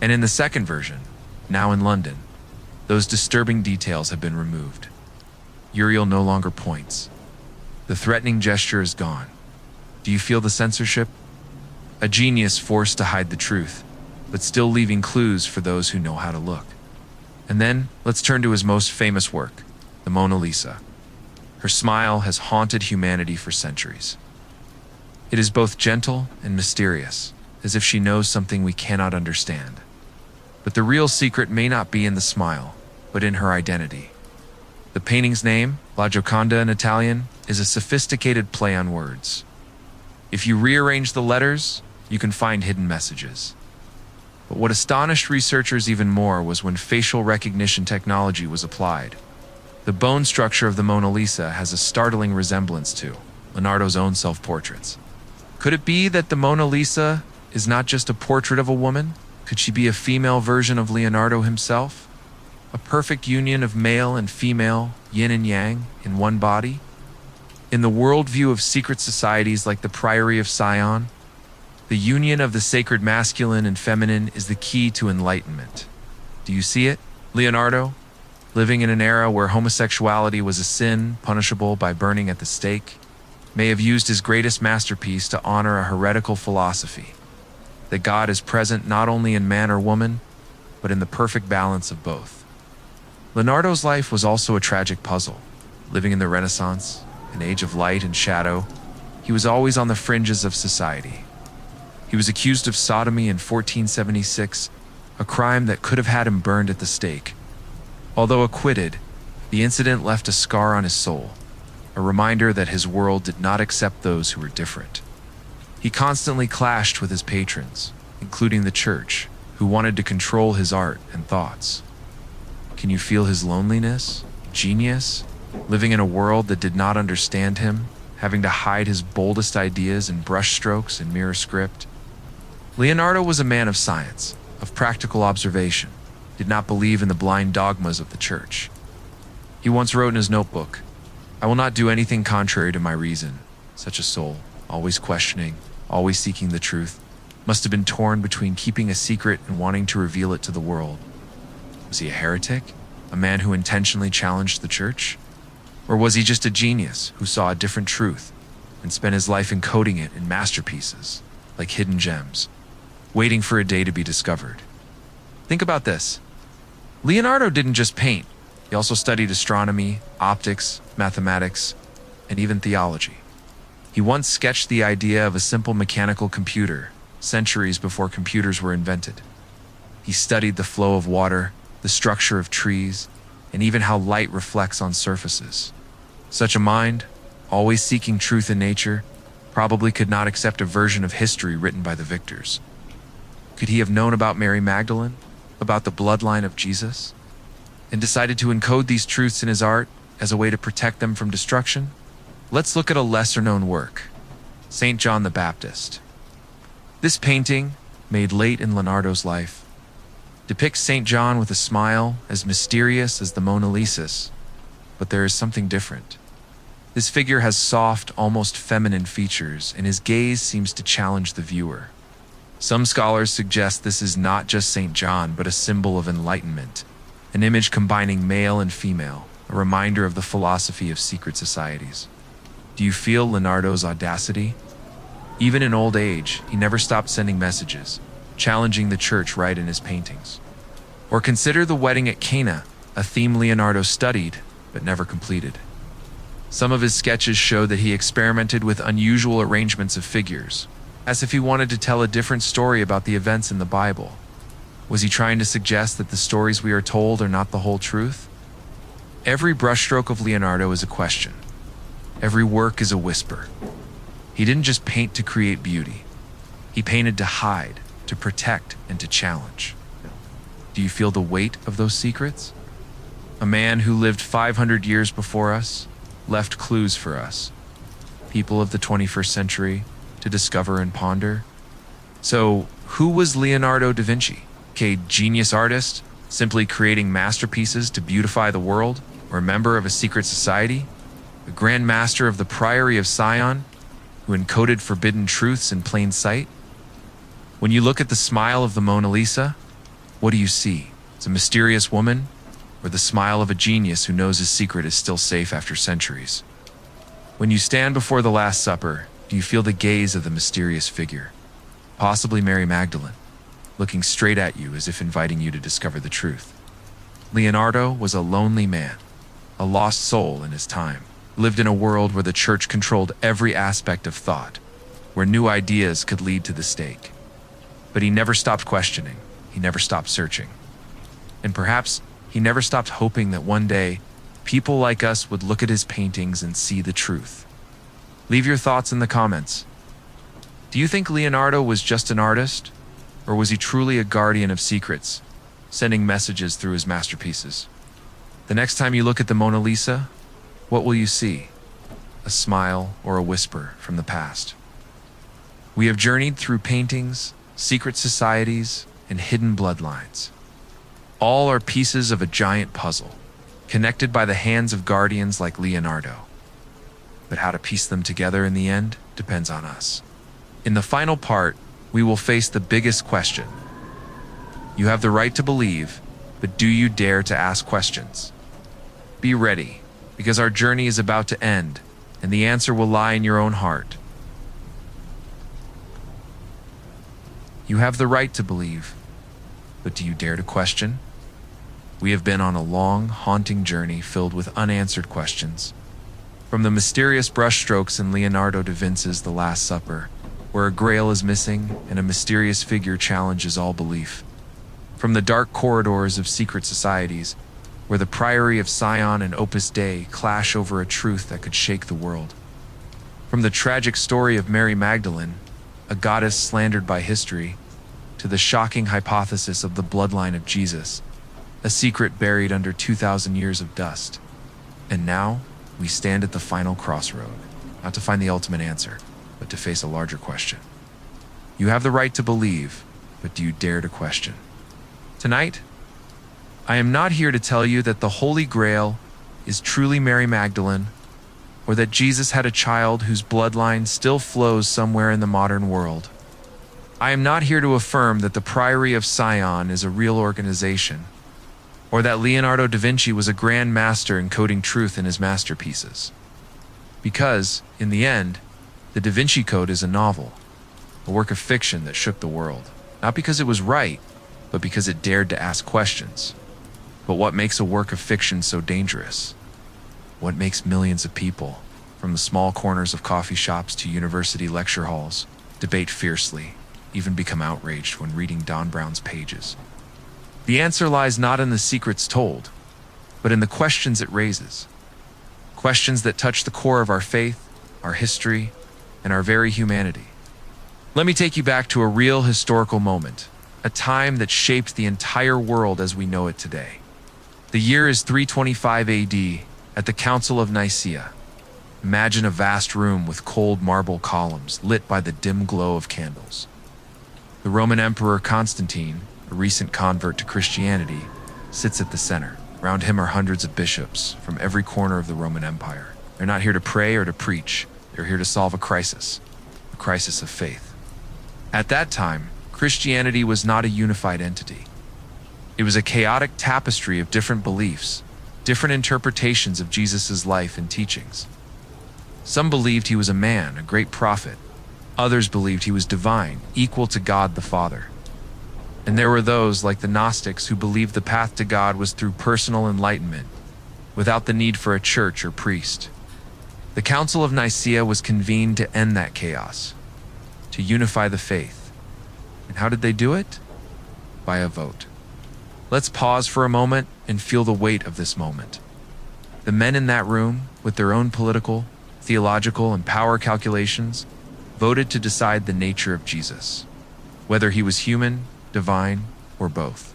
And in the second version, now in London, those disturbing details have been removed. Uriel no longer points. The threatening gesture is gone. Do you feel the censorship? A genius forced to hide the truth, but still leaving clues for those who know how to look. And then, let's turn to his most famous work, the Mona Lisa. Her smile has haunted humanity for centuries. It is both gentle and mysterious, as if she knows something we cannot understand. But the real secret may not be in the smile, but in her identity. The painting's name, La Gioconda in Italian, is a sophisticated play on words. If you rearrange the letters, you can find hidden messages. But what astonished researchers even more was when facial recognition technology was applied. The bone structure of the Mona Lisa has a startling resemblance to Leonardo's own self-portraits. Could it be that the Mona Lisa is not just a portrait of a woman? Could she be a female version of Leonardo himself? A perfect union of male and female, yin and yang, in one body? In the worldview of secret societies like the Priory of Sion, the union of the sacred masculine and feminine is the key to enlightenment. Do you see it? Leonardo, living in an era where homosexuality was a sin punishable by burning at the stake, may have used his greatest masterpiece to honor a heretical philosophy, that God is present not only in man or woman, but in the perfect balance of both. Leonardo's life was also a tragic puzzle. Living in the Renaissance, an age of light and shadow, he was always on the fringes of society. He was accused of sodomy in 1476, a crime that could have had him burned at the stake. Although acquitted, the incident left a scar on his soul, a reminder that his world did not accept those who were different. He constantly clashed with his patrons, including the church, who wanted to control his art and thoughts. Can you feel his loneliness, genius, living in a world that did not understand him, having to hide his boldest ideas in brushstrokes and mirror script? Leonardo was a man of science, of practical observation, did not believe in the blind dogmas of the church. He once wrote in his notebook, "I will not do anything contrary to my reason." Such a soul, always questioning, always seeking the truth, must have been torn between keeping a secret and wanting to reveal it to the world. Was he a heretic? A man who intentionally challenged the church? Or was he just a genius who saw a different truth and spent his life encoding it in masterpieces, like hidden gems, waiting for a day to be discovered? Think about this. Leonardo didn't just paint. He also studied astronomy, optics, mathematics, and even theology. He once sketched the idea of a simple mechanical computer, centuries before computers were invented. He studied the flow of water, the structure of trees, and even how light reflects on surfaces. Such a mind, always seeking truth in nature, probably could not accept a version of history written by the victors. Could he have known about Mary Magdalene, about the bloodline of Jesus, and decided to encode these truths in his art as a way to protect them from destruction? Let's look at a lesser-known work, St. John the Baptist. This painting, made late in Leonardo's life, depicts St. John with a smile as mysterious as the Mona Lisa, but there is something different. This figure has soft, almost feminine features, and his gaze seems to challenge the viewer. Some scholars suggest this is not just St. John, but a symbol of enlightenment, an image combining male and female, a reminder of the philosophy of secret societies. Do you feel Leonardo's audacity? Even in old age, he never stopped sending messages, challenging the church right in his paintings. Or consider the wedding at Cana, a theme Leonardo studied but never completed. Some of his sketches show that he experimented with unusual arrangements of figures, as if he wanted to tell a different story about the events in the Bible. Was he trying to suggest that the stories we are told are not the whole truth? Every brushstroke of Leonardo is a question. Every work is a whisper. He didn't just paint to create beauty. He painted to hide, to protect, and to challenge. Do you feel the weight of those secrets? A man who lived 500 years before us left clues for us, people of the 21st century, to discover and ponder. So, who was Leonardo da Vinci? A genius artist, simply creating masterpieces to beautify the world, or a member of a secret society? A grand master of the Priory of Sion, who encoded forbidden truths in plain sight? When you look at the smile of the Mona Lisa, what do you see? It's a mysterious woman, or the smile of a genius who knows his secret is still safe after centuries? When you stand before the Last Supper, do you feel the gaze of the mysterious figure? Possibly Mary Magdalene, looking straight at you as if inviting you to discover the truth. Leonardo was a lonely man, a lost soul in his time, lived in a world where the church controlled every aspect of thought, where new ideas could lead to the stake. But he never stopped questioning, he never stopped searching. And perhaps he never stopped hoping that one day, people like us would look at his paintings and see the truth. Leave your thoughts in the comments. Do you think Leonardo was just an artist? Or was he truly a guardian of secrets, sending messages through his masterpieces? The next time you look at the Mona Lisa, what will you see? A smile or a whisper from the past. We have journeyed through paintings, secret societies, and hidden bloodlines. All are pieces of a giant puzzle, connected by the hands of guardians like Leonardo. But how to piece them together in the end depends on us. In the final part, we will face the biggest question. You have the right to believe, but do you dare to ask questions? Be ready, because our journey is about to end, and the answer will lie in your own heart. You have the right to believe, but do you dare to question? We have been on a long, haunting journey filled with unanswered questions. From the mysterious brushstrokes in Leonardo da Vinci's The Last Supper, where a grail is missing and a mysterious figure challenges all belief. From the dark corridors of secret societies, where the Priory of Sion and Opus Dei clash over a truth that could shake the world. From the tragic story of Mary Magdalene, a goddess slandered by history, to the shocking hypothesis of the bloodline of Jesus, a secret buried under 2,000 years of dust. And now, we stand at the final crossroad, not to find the ultimate answer, but to face a larger question. You have the right to believe, but do you dare to question? Tonight, I am not here to tell you that the Holy Grail is truly Mary Magdalene, or that Jesus had a child whose bloodline still flows somewhere in the modern world. I am not here to affirm that the Priory of Sion is a real organization, or that Leonardo da Vinci was a grand master encoding truth in his masterpieces. Because, in the end, the Da Vinci Code is a novel, a work of fiction that shook the world, not because it was right, but because it dared to ask questions. But what makes a work of fiction so dangerous? What makes millions of people, from the small corners of coffee shops to university lecture halls, debate fiercely, even become outraged when reading Don Brown's pages? The answer lies not in the secrets told, but in the questions it raises. Questions that touch the core of our faith, our history, and our very humanity. Let me take you back to a real historical moment, a time that shaped the entire world as we know it today. The year is 325 AD, at the Council of Nicaea. Imagine a vast room with cold marble columns lit by the dim glow of candles. The Roman Emperor Constantine, a recent convert to Christianity, sits at the center. Around him are hundreds of bishops from every corner of the Roman Empire. They're not here to pray or to preach. They're here to solve a crisis of faith. At that time, Christianity was not a unified entity. It was a chaotic tapestry of different beliefs, different interpretations of Jesus' life and teachings. Some believed he was a man, a great prophet. Others believed he was divine, equal to God the Father. And there were those, like the Gnostics, who believed the path to God was through personal enlightenment, without the need for a church or priest. The Council of Nicaea was convened to end that chaos, to unify the faith. And how did they do it? By a vote. Let's pause for a moment and feel the weight of this moment. The men in that room, with their own political, theological, and power calculations, voted to decide the nature of Jesus, whether he was human, divine, or both.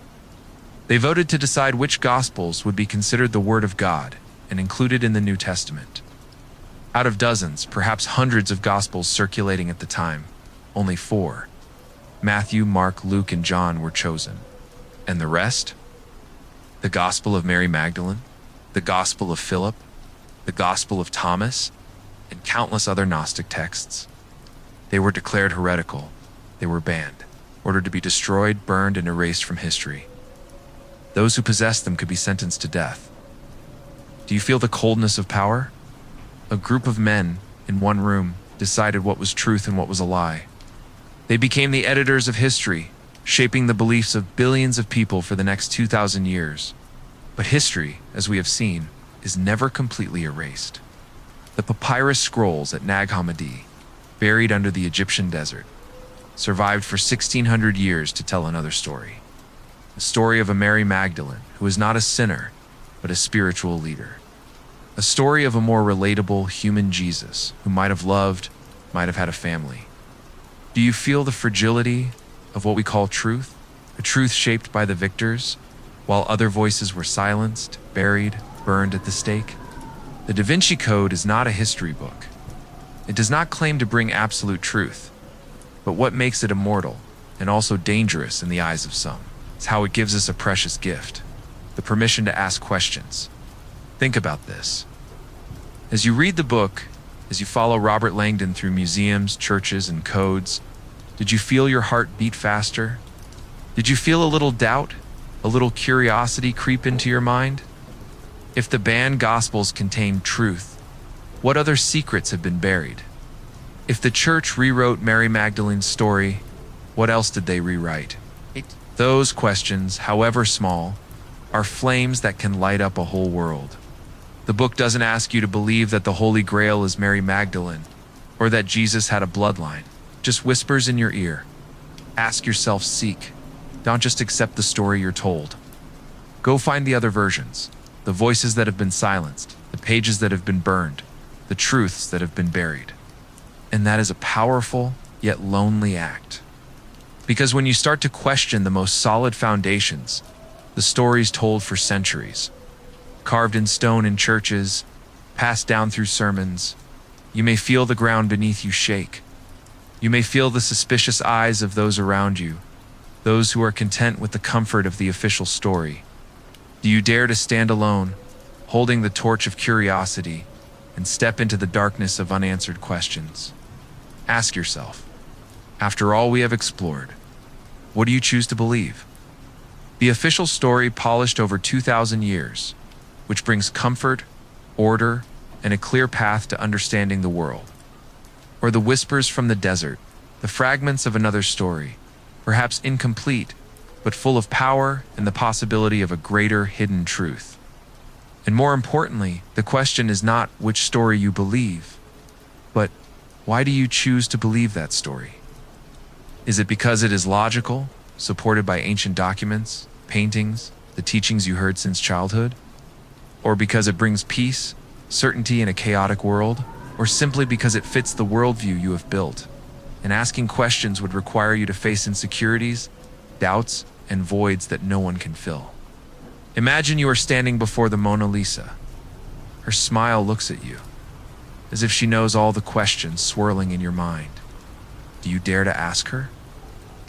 They voted to decide which Gospels would be considered the Word of God and included in the New Testament. Out of dozens, perhaps hundreds of Gospels circulating at the time, only 4, Matthew, Mark, Luke, and John, were chosen. And the rest? The Gospel of Mary Magdalene, the Gospel of Philip, the Gospel of Thomas, and countless other Gnostic texts. They were declared heretical. They were banned, ordered to be destroyed, burned, and erased from history. Those who possessed them could be sentenced to death. Do you feel the coldness of power? A group of men in one room decided what was truth and what was a lie. They became the editors of history, shaping the beliefs of billions of people for the next 2,000 years. But history, as we have seen, is never completely erased. The papyrus scrolls at Nag Hammadi, buried under the Egyptian desert, survived for 1,600 years to tell another story. The story of a Mary Magdalene who is not a sinner, but a spiritual leader. A story of a more relatable human Jesus who might have loved, might have had a family. Do you feel the fragility, of what we call truth, a truth shaped by the victors, while other voices were silenced, buried, burned at the stake. The Da Vinci Code is not a history book. It does not claim to bring absolute truth, but what makes it immortal and also dangerous in the eyes of some is how it gives us a precious gift, the permission to ask questions. Think about this. As you read the book, as you follow Robert Langdon through museums, churches, and codes, did you feel your heart beat faster? Did you feel a little doubt, a little curiosity creep into your mind? If the banned Gospels contain truth, what other secrets have been buried? If the church rewrote Mary Magdalene's story, what else did they rewrite? Those questions, however small, are flames that can light up a whole world. The book doesn't ask you to believe that the Holy Grail is Mary Magdalene, or that Jesus had a bloodline. Just whispers in your ear. Ask yourself, seek. Don't just accept the story you're told. Go find the other versions, the voices that have been silenced, the pages that have been burned, the truths that have been buried. And that is a powerful, yet lonely act. Because when you start to question the most solid foundations, the stories told for centuries, carved in stone in churches, passed down through sermons, you may feel the ground beneath you shake. You may feel the suspicious eyes of those around you, those who are content with the comfort of the official story. Do you dare to stand alone, holding the torch of curiosity, and step into the darkness of unanswered questions? Ask yourself, after all we have explored, what do you choose to believe? The official story polished over 2,000 years, which brings comfort, order, and a clear path to understanding the world. Or the whispers from the desert, the fragments of another story, perhaps incomplete, but full of power and the possibility of a greater hidden truth. And more importantly, the question is not which story you believe, but why do you choose to believe that story? Is it because it is logical, supported by ancient documents, paintings, the teachings you heard since childhood? Or because it brings peace, certainty in a chaotic world? Or simply because it fits the worldview you have built? And asking questions would require you to face insecurities, doubts, and voids that no one can fill. Imagine you are standing before the Mona Lisa. Her smile looks at you, as if she knows all the questions swirling in your mind. Do you dare to ask her?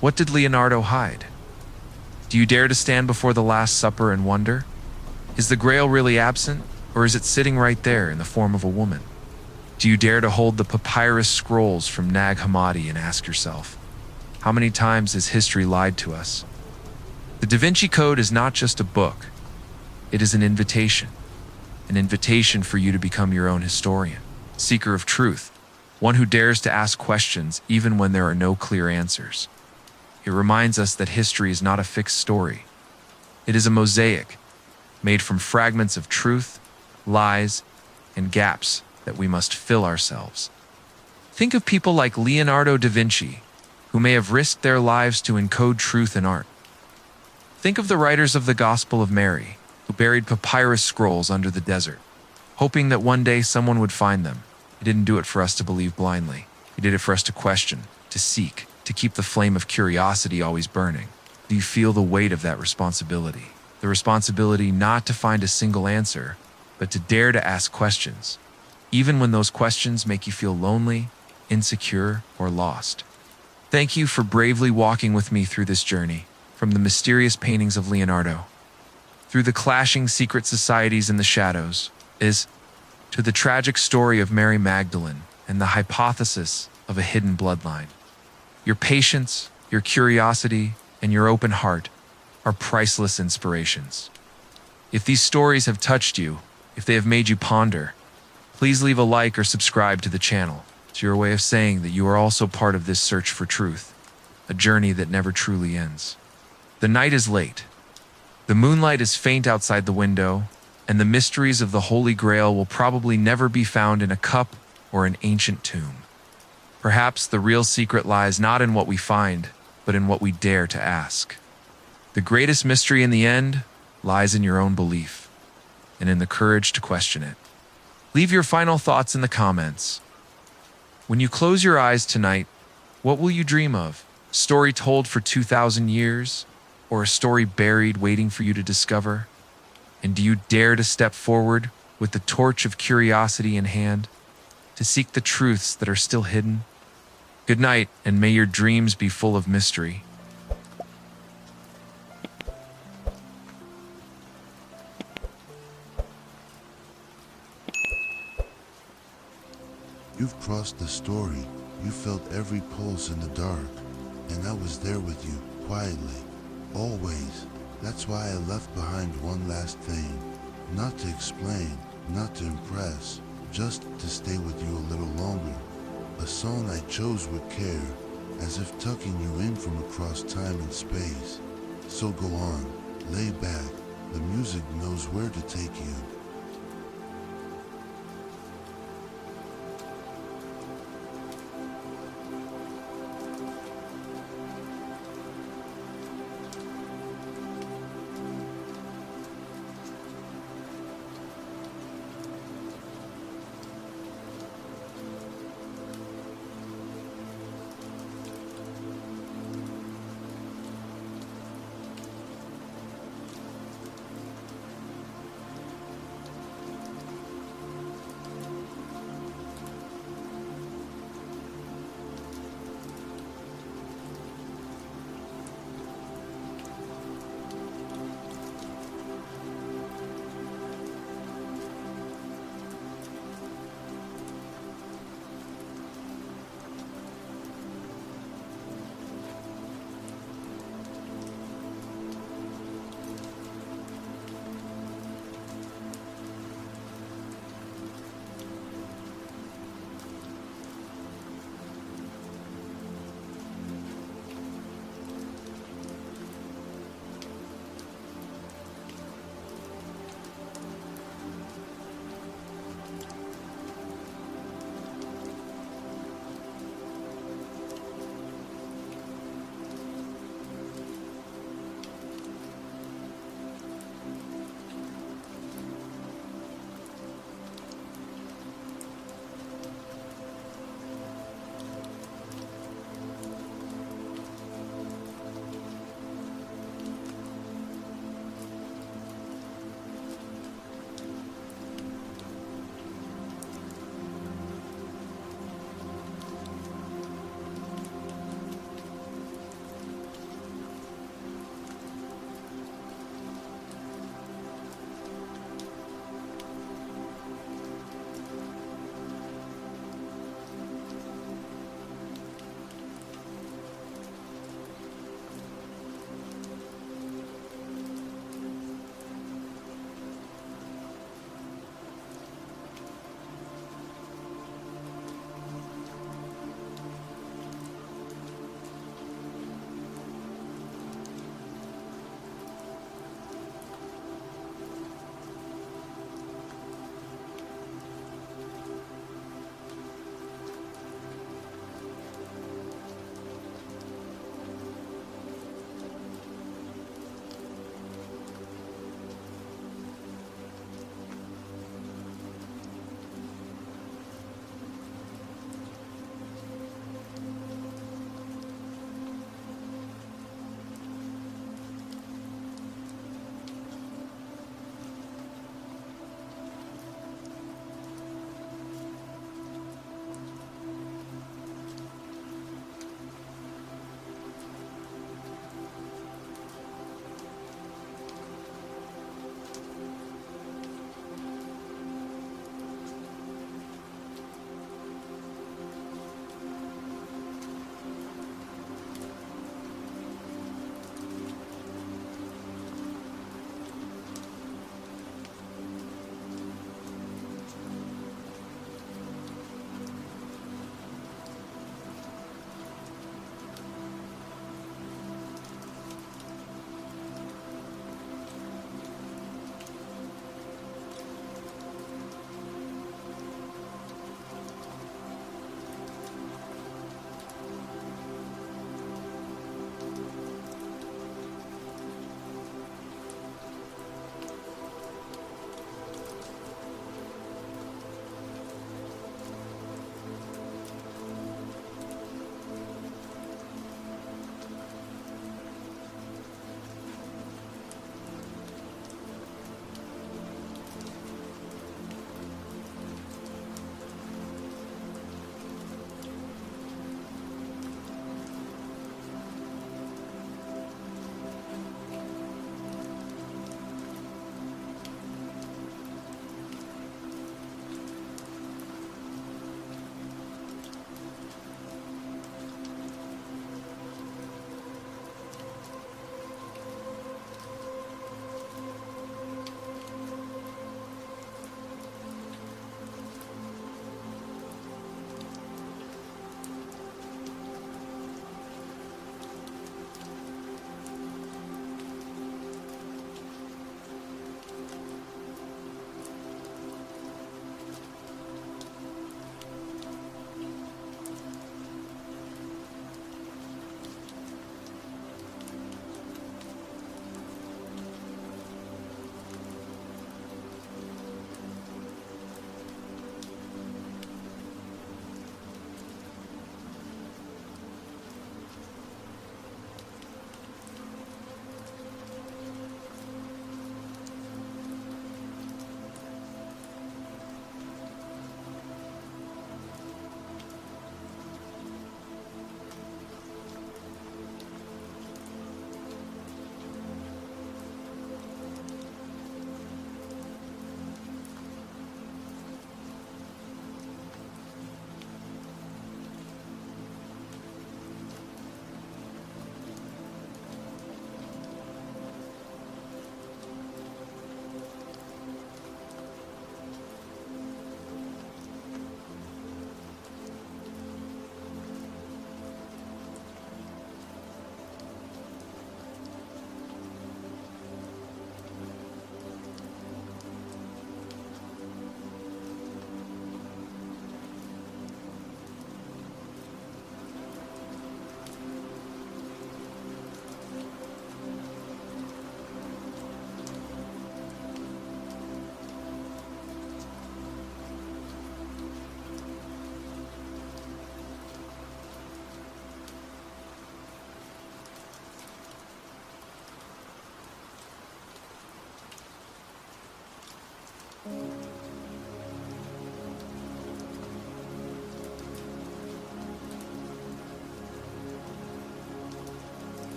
What did Leonardo hide? Do you dare to stand before the Last Supper and wonder? Is the Grail really absent, or is it sitting right there in the form of a woman? Do you dare to hold the papyrus scrolls from Nag Hammadi and ask yourself, how many times has history lied to us? The Da Vinci Code is not just a book. It is an invitation for you to become your own historian, seeker of truth, one who dares to ask questions even when there are no clear answers. It reminds us that history is not a fixed story. It is a mosaic made from fragments of truth, lies, and gaps that we must fill ourselves. Think of people like Leonardo da Vinci, who may have risked their lives to encode truth in art. Think of the writers of the Gospel of Mary, who buried papyrus scrolls under the desert, hoping that one day someone would find them. He didn't do it for us to believe blindly. He did it for us to question, to seek, to keep the flame of curiosity always burning. Do you feel the weight of that responsibility? The responsibility not to find a single answer, but to dare to ask questions, even when those questions make you feel lonely, insecure, or lost. Thank you for bravely walking with me through this journey, from the mysterious paintings of Leonardo, through the clashing secret societies in the shadows, to the tragic story of Mary Magdalene and the hypothesis of a hidden bloodline. Your patience, your curiosity, and your open heart are priceless inspirations. If these stories have touched you, if they have made you ponder, please leave a like or subscribe to the channel. It's your way of saying that you are also part of this search for truth, a journey that never truly ends. The night is late. The moonlight is faint outside the window, and the mysteries of the Holy Grail will probably never be found in a cup or an ancient tomb. Perhaps the real secret lies not in what we find, but in what we dare to ask. The greatest mystery in the end lies in your own belief, and in the courage to question it. Leave your final thoughts in the comments. When you close your eyes tonight, what will you dream of? Story told for 2,000 years, or a story buried waiting for you to discover? And do you dare to step forward with the torch of curiosity in hand, to seek the truths that are still hidden? Good night, and may your dreams be full of mystery. You've crossed the story. You felt every pulse in the dark, and I was there with you, quietly, always. That's why I left behind one last thing. Not to explain, not to impress, just to stay with you a little longer. A song I chose with care, as if tucking you in from across time and space. So go on, lay back, the music knows where to take you.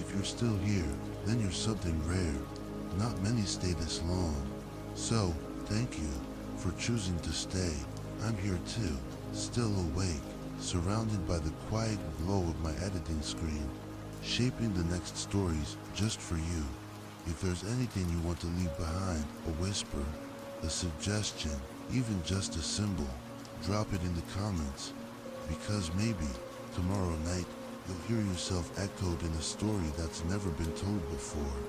If you're still here, then you're something rare. Not many stay this long. So, thank you for choosing to stay. I'm here too, still awake, surrounded by the quiet glow of my editing screen, shaping the next stories just for you. If there's anything you want to leave behind, a whisper, a suggestion, even just a symbol, drop it in the comments. Because maybe, tomorrow night, you'll hear yourself echoed in a story that's never been told before.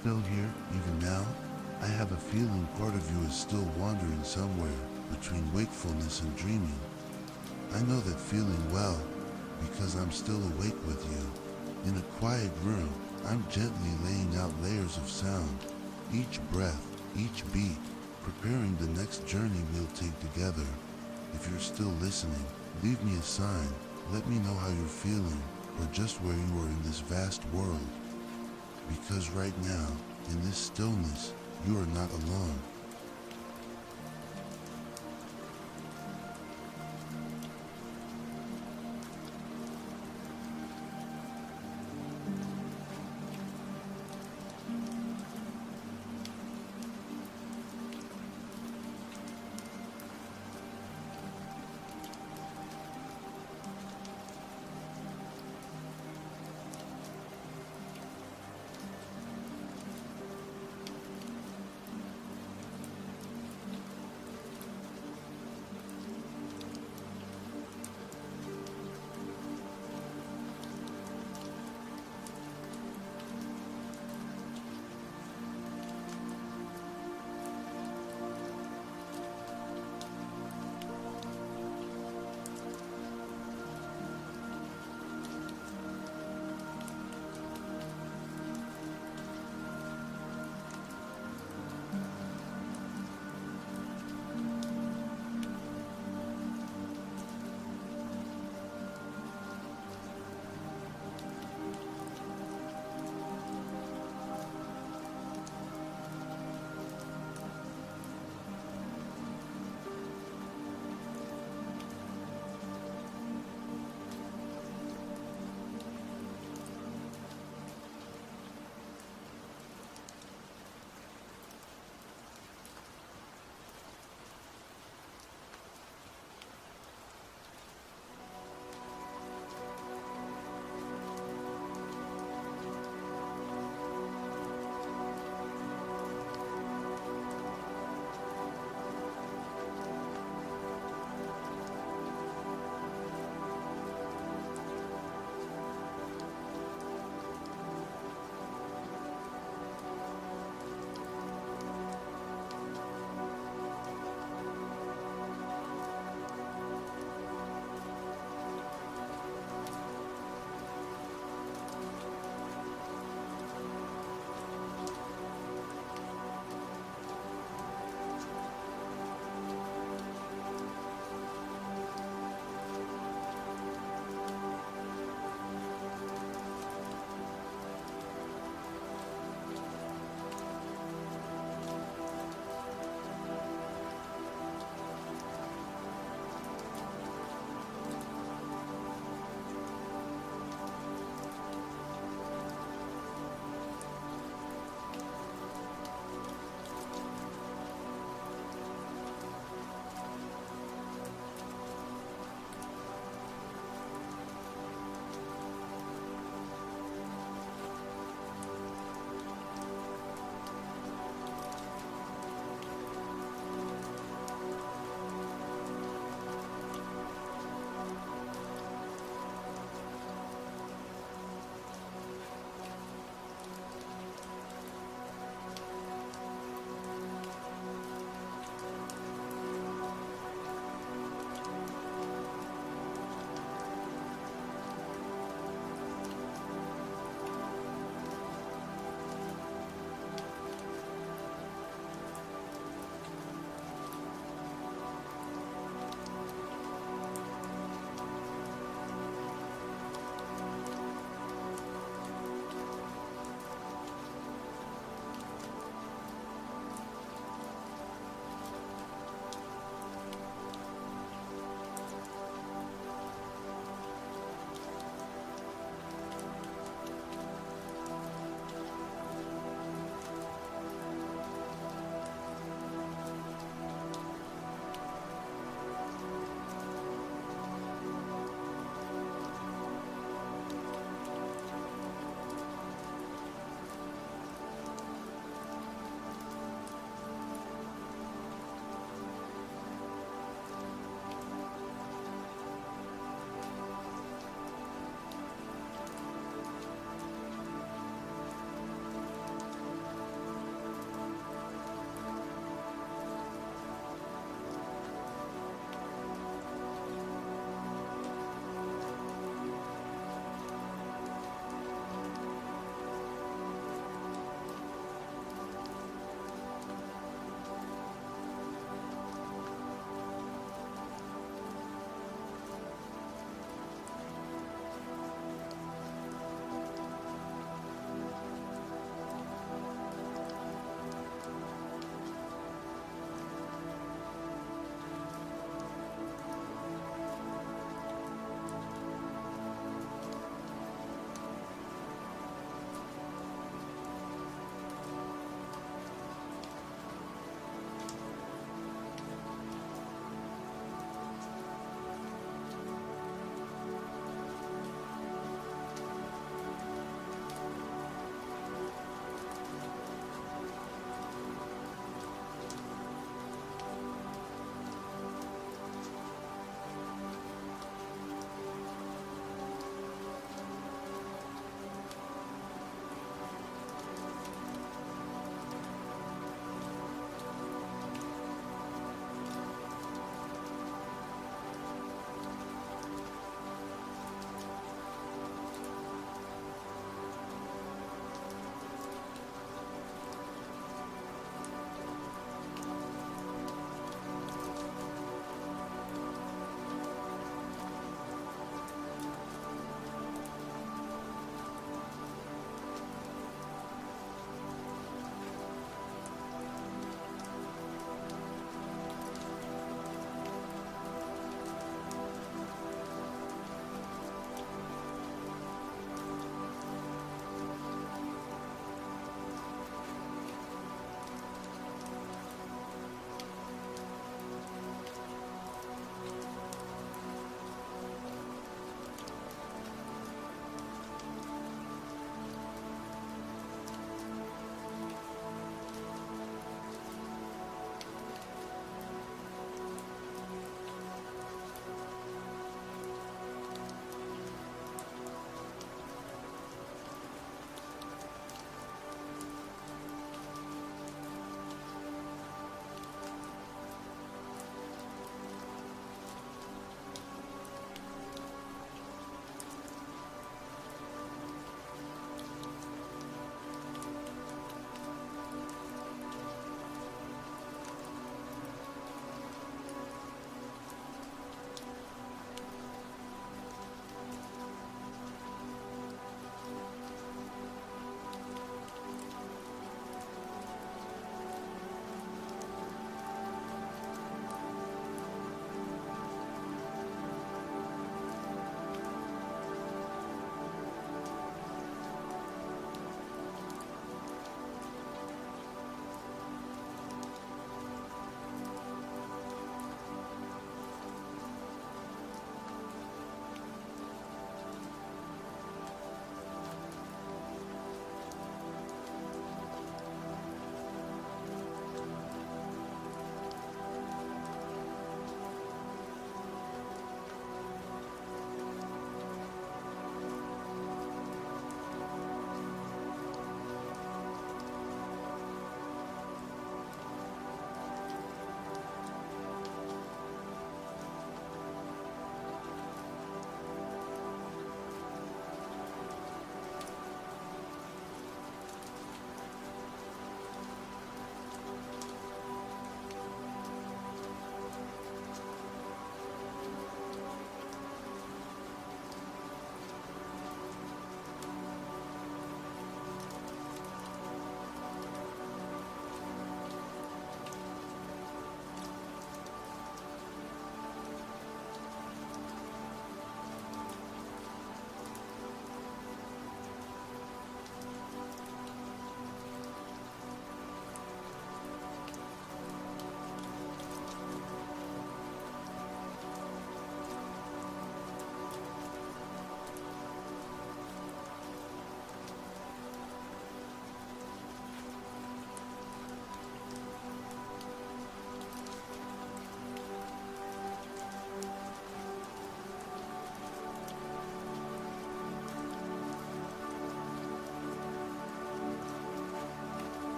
still here, even now? I have a feeling part of you is still wandering somewhere between wakefulness and dreaming. I know that feeling well because I'm still awake with you. In a quiet room, I'm gently laying out layers of sound, each breath, each beat, preparing the next journey we'll take together. If you're still listening, leave me a sign. Let me know how you're feeling or just where you are in this vast world. Because right now, in this stillness, you are not alone.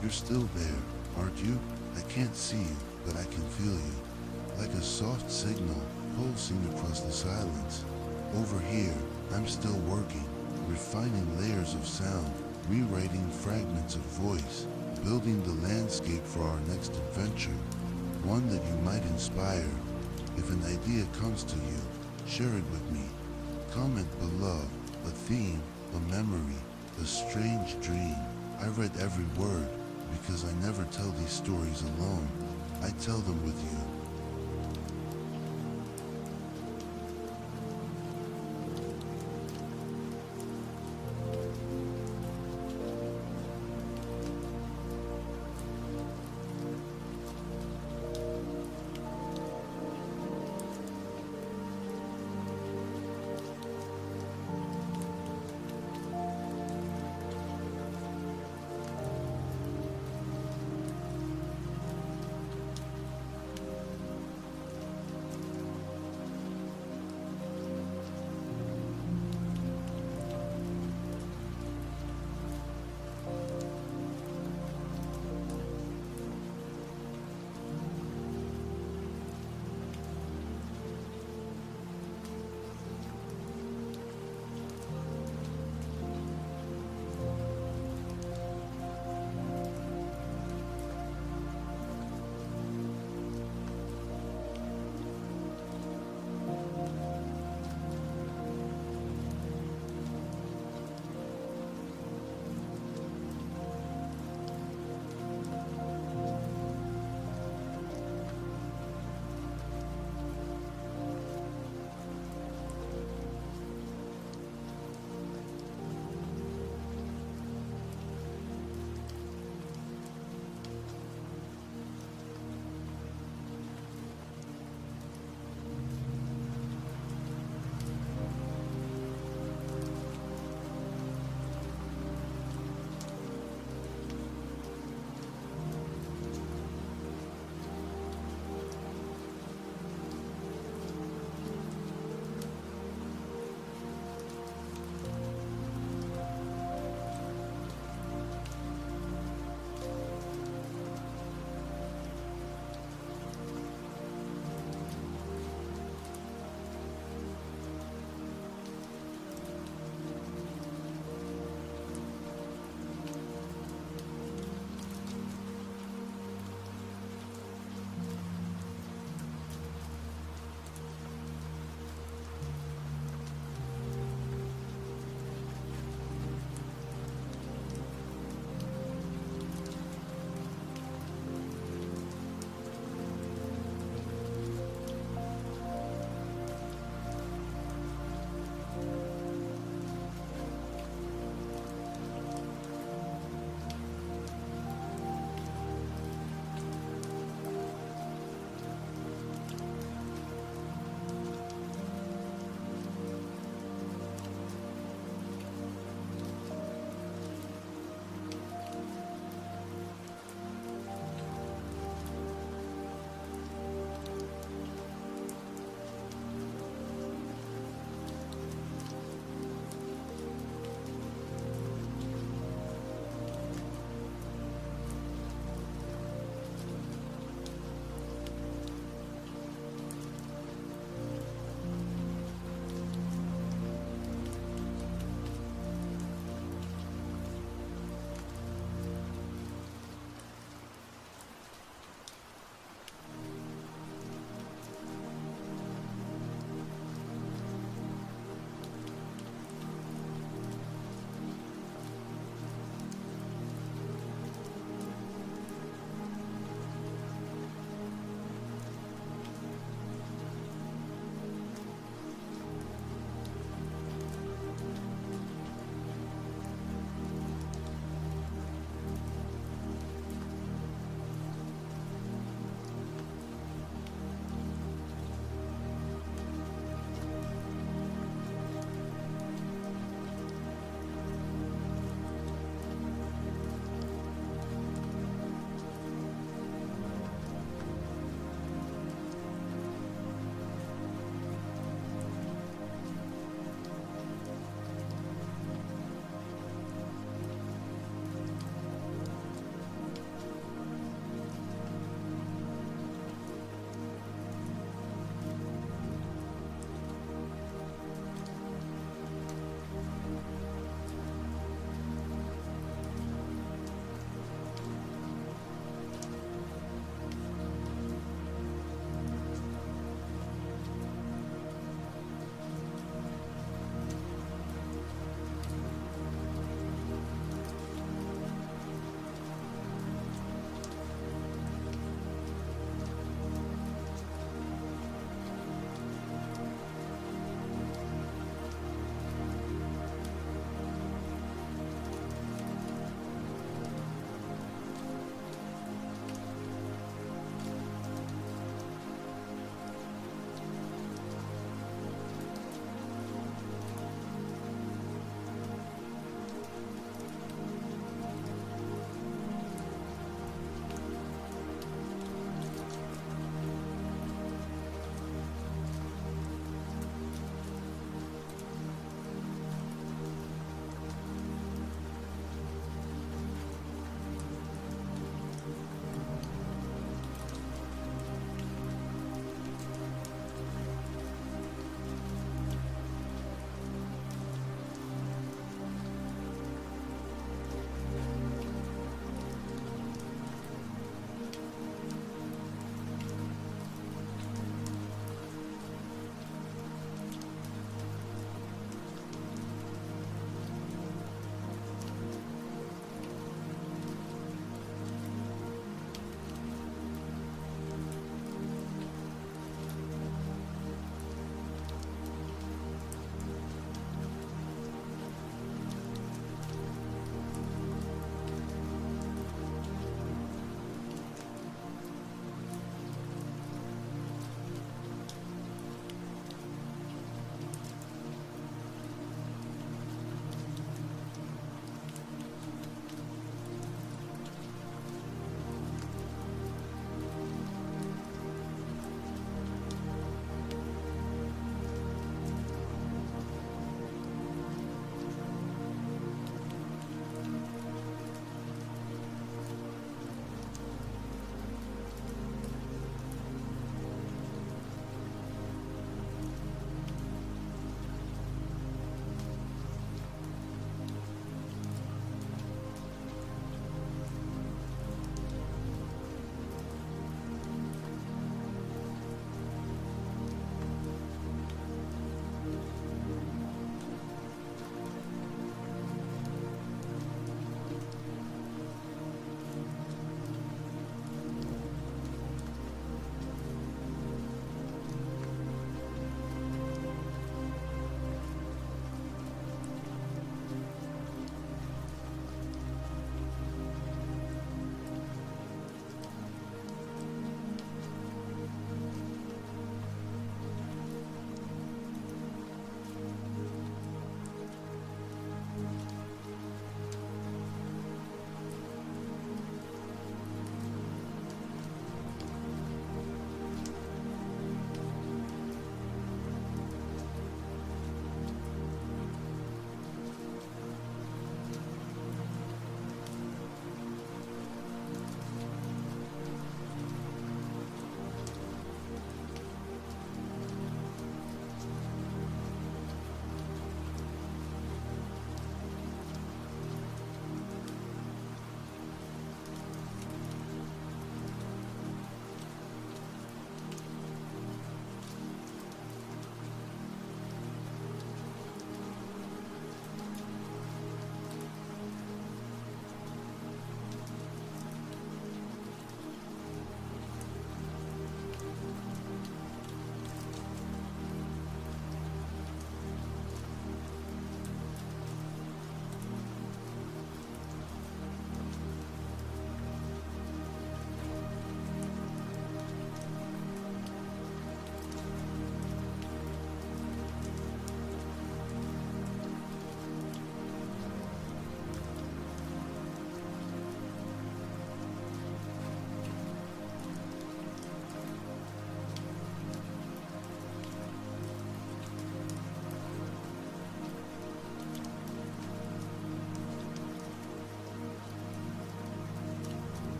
You're still there, aren't you? I can't see you, but I can feel you. Like a soft signal pulsing across the silence. Over here, I'm still working, refining layers of sound, rewriting fragments of voice, building the landscape for our next adventure. One that you might inspire. If an idea comes to you, share it with me. Comment below. A theme, a memory, a strange dream. I read every word, because I never tell these stories alone. I tell them with you.